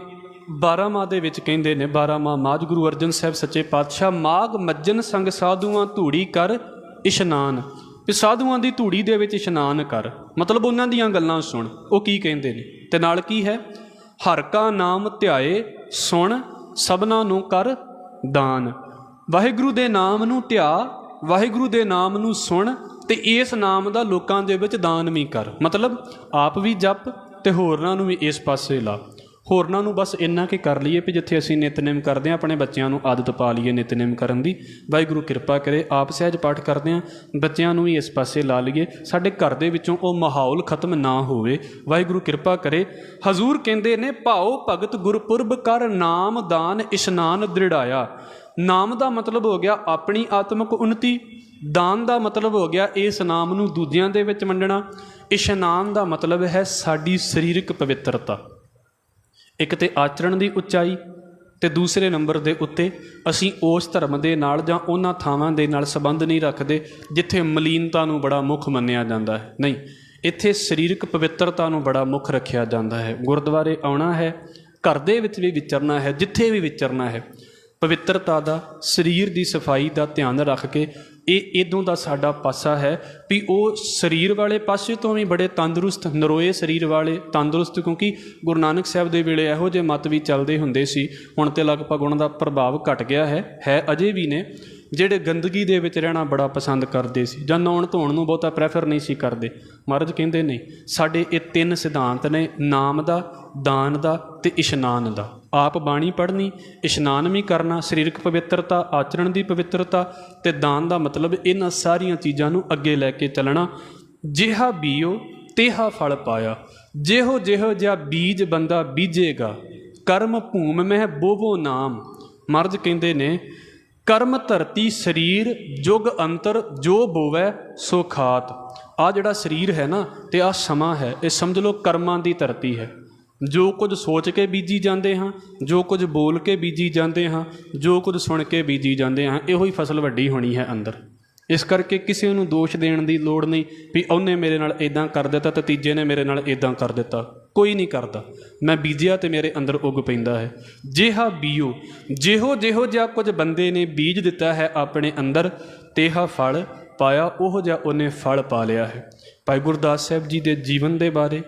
12 ਮਾਹ ਦੇ ਵਿੱਚ ਕਹਿੰਦੇ ਨੇ, 12 ਮਾਹ ਮਾਝ ਗੁਰੂ ਅਰਜਨ ਸਾਹਿਬ ਸੱਚੇ ਪਾਤਸ਼ਾਹ, ਮਾਘ ਮੱਜਨ ਸੰਗ ਸਾਧੂਆਂ ਧੂੜੀ ਕਰ ਇਸ਼ਨਾਨ। ਵੀ ਸਾਧੂਆਂ ਦੀ ਧੂੜੀ ਦੇ ਵਿੱਚ ਇਸ਼ਨਾਨ ਕਰ, ਮਤਲਬ ਉਹਨਾਂ ਦੀਆਂ ਗੱਲਾਂ ਸੁਣ। ਉਹ ਕੀ ਕਹਿੰਦੇ ਨੇ ਅਤੇ ਨਾਲ ਕੀ ਹੈ, ਹਰ ਕਾ ਨਾਮ ਧਿਆਏ ਸੁਣ ਸਭਨਾਂ ਨੂੰ ਕਰ ਦਾਨ। ਵਾਹਿਗੁਰੂ ਦੇ ਨਾਮ ਨੂੰ ਧਿਆ, ਵਾਹਿਗੁਰੂ ਦੇ ਨਾਮ ਨੂੰ ਸੁਣ ਅਤੇ ਇਸ ਨਾਮ ਦਾ ਲੋਕਾਂ ਦੇ ਵਿੱਚ ਦਾਨ ਵੀ ਕਰ। ਮਤਲਬ ਆਪ ਵੀ ਜਪ ਅਤੇ ਹੋਰਨਾਂ ਨੂੰ ਵੀ ਇਸ ਪਾਸੇ ਲਾ। ਹੋਰਨਾਂ ਨੂੰ ਬਸ ਇੰਨਾ ਕਿ ਕਰ ਲਈਏ ਵੀ ਜਿੱਥੇ ਅਸੀਂ ਨਿਤਨੇਮ ਕਰਦੇ ਹਾਂ, ਆਪਣੇ ਬੱਚਿਆਂ ਨੂੰ ਆਦਤ ਪਾ ਲਈਏ ਨਿਤਨੇਮ ਕਰਨ ਦੀ। ਵਾਹਿਗੁਰੂ ਕਿਰਪਾ ਕਰੇ, ਆਪ ਸਹਿਜ ਪਾਠ ਕਰਦੇ ਹਾਂ, ਬੱਚਿਆਂ ਨੂੰ ਵੀ ਇਸ ਪਾਸੇ ਲਾ ਲਈਏ। ਸਾਡੇ ਘਰ ਦੇ ਵਿੱਚੋਂ ਉਹ ਮਾਹੌਲ ਖਤਮ ਨਾ ਹੋਵੇ। ਵਾਹਿਗੁਰੂ ਕਿਰਪਾ ਕਰੇ। ਹਜ਼ੂਰ ਕਹਿੰਦੇ ਨੇ, ਭਾਓ ਭਗਤ ਗੁਰਪੁਰਬ ਕਰ ਨਾਮ ਦਾਨ ਇਸ਼ਨਾਨ ਦ੍ਰਿੜਾਇਆ। ਨਾਮ ਦਾ ਮਤਲਬ ਹੋ ਗਿਆ ਆਪਣੀ ਆਤਮਿਕ ਉੱਨਤੀ, ਦਾਨ ਦਾ ਮਤਲਬ ਹੋ ਗਿਆ ਇਸ ਨਾਮ ਨੂੰ ਦੂਜਿਆਂ ਦੇ ਵਿੱਚ ਵੰਡਣਾ, ਇਸ਼ਨਾਨ ਦਾ ਮਤਲਬ ਹੈ ਸਾਡੀ ਸਰੀਰਕ ਪਵਿੱਤਰਤਾ। ਇੱਕ ਤਾਂ ਆਚਰਣ ਦੀ ਉੱਚਾਈ ਅਤੇ ਦੂਸਰੇ ਨੰਬਰ ਦੇ ਉੱਤੇ ਅਸੀਂ ਉਸ ਧਰਮ ਦੇ ਨਾਲ ਜਾਂ ਉਹਨਾਂ ਥਾਵਾਂ ਦੇ ਨਾਲ ਸੰਬੰਧ ਨਹੀਂ ਰੱਖਦੇ ਜਿੱਥੇ ਮਲੀਨਤਾ ਨੂੰ ਬੜਾ ਮੁੱਖ ਮੰਨਿਆ ਜਾਂਦਾ ਹੈ। ਨਹੀਂ, ਇੱਥੇ ਸਰੀਰਕ ਪਵਿੱਤਰਤਾ ਨੂੰ ਬੜਾ ਮੁੱਖ ਰੱਖਿਆ ਜਾਂਦਾ ਹੈ। ਗੁਰਦੁਆਰੇ ਆਉਣਾ ਹੈ, ਘਰ ਦੇ ਵਿੱਚ ਵੀ ਵਿਚਰਨਾ ਹੈ, ਜਿੱਥੇ ਵੀ ਵਿਚਰਨਾ ਹੈ, ਪਵਿੱਤਰਤਾ ਦਾ, ਸਰੀਰ ਦੀ ਸਫਾਈ ਦਾ ਧਿਆਨ ਰੱਖ ਕੇ। ਇਹ ਇੱਦੋਂ ਦਾ ਸਾਡਾ ਪਾਸਾ ਹੈ ਵੀ ਉਹ ਸਰੀਰ ਵਾਲੇ ਪਾਸੇ ਤੋਂ ਵੀ ਬੜੇ ਤੰਦਰੁਸਤ, ਨਰੋਏ ਸਰੀਰ ਵਾਲੇ ਤੰਦਰੁਸਤ। ਕਿਉਂਕਿ ਗੁਰੂ ਨਾਨਕ ਸਾਹਿਬ ਦੇ ਵੇਲੇ ਇਹੋ ਜਿਹੇ ਮਤ ਵੀ ਚੱਲਦੇ ਹੁੰਦੇ ਸੀ, ਹੁਣ ਤਾਂ ਲਗਭਗ ਉਹਨਾਂ ਦਾ ਪ੍ਰਭਾਵ ਘਟ ਗਿਆ ਹੈ ਅਜੇ ਵੀ ਨੇ, ਜਿਹੜੇ ਗੰਦਗੀ ਦੇ ਵਿੱਚ ਰਹਿਣਾ ਬੜਾ ਪਸੰਦ ਕਰਦੇ ਸੀ ਜਾਂ ਨਹਾਉਣ ਧੋਣ ਨੂੰ ਬਹੁਤਾ ਪ੍ਰੈਫਰ ਨਹੀਂ ਸੀ ਕਰਦੇ। ਮਹਾਰਾਜ ਕਹਿੰਦੇ ਨਹੀਂ, ਸਾਡੇ ਇਹ 3 ਸਿਧਾਂਤ ਨੇ, ਨਾਮ ਦਾ, ਦਾਨ ਦਾ ਅਤੇ ਇਸ਼ਨਾਨ ਦਾ। ਆਪ ਬਾਣੀ ਪੜ੍ਹਨੀ, ਇਸ਼ਨਾਨ ਵੀ ਕਰਨਾ, ਸਰੀਰਕ ਪਵਿੱਤਰਤਾ, ਆਚਰਣ ਦੀ ਪਵਿੱਤਰਤਾ ਅਤੇ ਦਾਨ ਦਾ ਮਤਲਬ ਇਹਨਾਂ ਸਾਰੀਆਂ ਚੀਜ਼ਾਂ ਨੂੰ ਅੱਗੇ ਲੈ ਕੇ ਚੱਲਣਾ। ਜਿਹਾ ਬੀਓ ਤੇਹਾ ਫਲ ਪਾਇਆ। ਜਿਹੋ ਜਿਹਾ ਬੀਜ ਬੰਦਾ ਬੀਜੇਗਾ, ਕਰਮ ਭੂਮ ਮਹਿ ਬੋਵੋ ਨਾਮ। ਮਹਾਰਾਜ ਕਹਿੰਦੇ ਨੇ, ਕਰਮ ਧਰਤੀ ਸਰੀਰ ਜੁਗ ਅੰਤਰ ਜੋ ਬੋਵੈ ਸੋ ਖਾਤ। ਆਹ ਜਿਹੜਾ ਸਰੀਰ ਹੈ ਨਾ ਅਤੇ ਆਹ ਸਮਾਂ ਹੈ, ਇਹ ਸਮਝ ਲਓ ਕਰਮਾਂ ਦੀ ਧਰਤੀ ਹੈ। ਜੋ ਕੁਝ ਸੋਚ ਕੇ ਬੀਜੀ ਜਾਂਦੇ ਹਾਂ, ਜੋ ਕੁਝ ਬੋਲ ਕੇ ਬੀਜੀ ਜਾਂਦੇ ਹਾਂ, ਜੋ ਕੁਝ ਸੁਣ ਕੇ ਬੀਜੀ ਜਾਂਦੇ ਹਾਂ, ਇਹੋ ਹੀ ਫਸਲ ਵੱਡੀ ਹੋਣੀ ਹੈ ਅੰਦਰ। ਇਸ ਕਰਕੇ ਕਿਸੇ ਨੂੰ ਦੋਸ਼ ਦੇਣ ਦੀ ਲੋੜ ਨਹੀਂ ਵੀ ਉਹਨੇ ਮੇਰੇ ਨਾਲ ਇੱਦਾਂ ਕਰ ਦਿੱਤਾ ਅਤੇ ਤੀਜੇ ਨੇ ਮੇਰੇ ਨਾਲ ਇੱਦਾਂ ਕਰ ਦਿੱਤਾ। ਕੋਈ ਨਹੀਂ ਕਰਦਾ, ਮੈਂ ਬੀਜਿਆ ਅਤੇ ਮੇਰੇ ਅੰਦਰ ਉੱਗ ਪੈਂਦਾ ਹੈ। ਜਿਹਾ ਬੀਓ, ਜਿਹੋ ਜਿਹਾ ਕੁਝ ਬੰਦੇ ਨੇ ਬੀਜ ਦਿੱਤਾ ਹੈ ਆਪਣੇ ਅੰਦਰ, ਤੇਹਾ ਫਲ ਪਾਇਆ, ਉਹੋ ਜਿਹਾ ਉਹਨੇ ਫਲ ਪਾ ਲਿਆ ਹੈ। ਭਾਈ ਗੁਰਦਾਸ ਸਾਹਿਬ ਜੀ ਦੇ ਜੀਵਨ ਦੇ ਬਾਰੇ,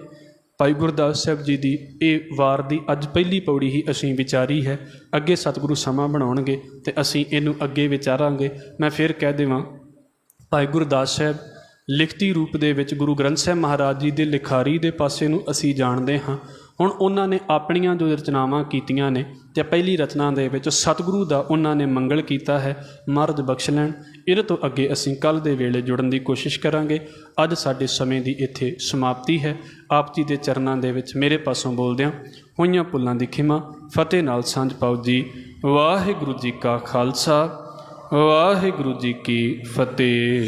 ਭਾਈ ਗੁਰਦਾਸ ਸਾਹਿਬ ਜੀ ਦੀ ਇਹ ਵਾਰ ਦੀ ਅੱਜ ਪਹਿਲੀ ਪੌੜੀ ਹੀ ਅਸੀਂ ਵਿਚਾਰੀ ਹੈ। ਅੱਗੇ ਸਤਿਗੁਰੂ ਸਮਾਂ ਬਣਾਉਣਗੇ ਅਤੇ ਅਸੀਂ ਇਹਨੂੰ ਅੱਗੇ ਵਿਚਾਰਾਂਗੇ। ਮੈਂ ਫਿਰ ਕਹਿ ਦੇਵਾਂ, ਭਾਈ ਗੁਰਦਾਸ ਸਾਹਿਬ ਲਿਖਤੀ ਰੂਪ ਦੇ ਵਿੱਚ ਗੁਰੂ ਗ੍ਰੰਥ ਸਾਹਿਬ ਮਹਾਰਾਜ ਜੀ ਦੇ ਲਿਖਾਰੀ ਦੇ ਪਾਸੇ ਨੂੰ ਅਸੀਂ ਜਾਣਦੇ ਹਾਂ। ਹੁਣ ਉਹਨਾਂ ਨੇ ਆਪਣੀਆਂ ਜੋ ਰਚਨਾਵਾਂ ਕੀਤੀਆਂ ਨੇ, ਅਤੇ ਪਹਿਲੀ ਰਚਨਾ ਦੇ ਵਿੱਚ ਸਤਿਗੁਰੂ ਦਾ ਉਹਨਾਂ ਨੇ ਮੰਗਲ ਕੀਤਾ ਹੈ। ਮਹਾਰਾਜ ਬਖਸ਼ ਲੈਣ। ਇਹਦੇ ਤੋਂ ਅੱਗੇ ਅਸੀਂ ਕੱਲ੍ਹ ਦੇ ਵੇਲੇ ਜੁੜਨ ਦੀ ਕੋਸ਼ਿਸ਼ ਕਰਾਂਗੇ। ਅੱਜ ਸਾਡੇ ਸਮੇਂ ਦੀ ਇੱਥੇ ਸਮਾਪਤੀ ਹੈ। ਆਪ ਜੀ ਦੇ ਚਰਨਾਂ ਦੇ ਵਿੱਚ ਮੇਰੇ ਪਾਸੋਂ ਬੋਲਦਿਆਂ ਹੋਈਆਂ ਭੁੱਲਾਂ ਦੀ ਖਿਮਾ, ਫਤਿਹ ਨਾਲ ਸਾਂਝ ਪਾਓ ਜੀ। ਵਾਹਿਗੁਰੂ ਜੀ ਕਾ ਖਾਲਸਾ, ਵਾਹਿਗੁਰੂ ਜੀ ਕੀ ਫਤਿਹ।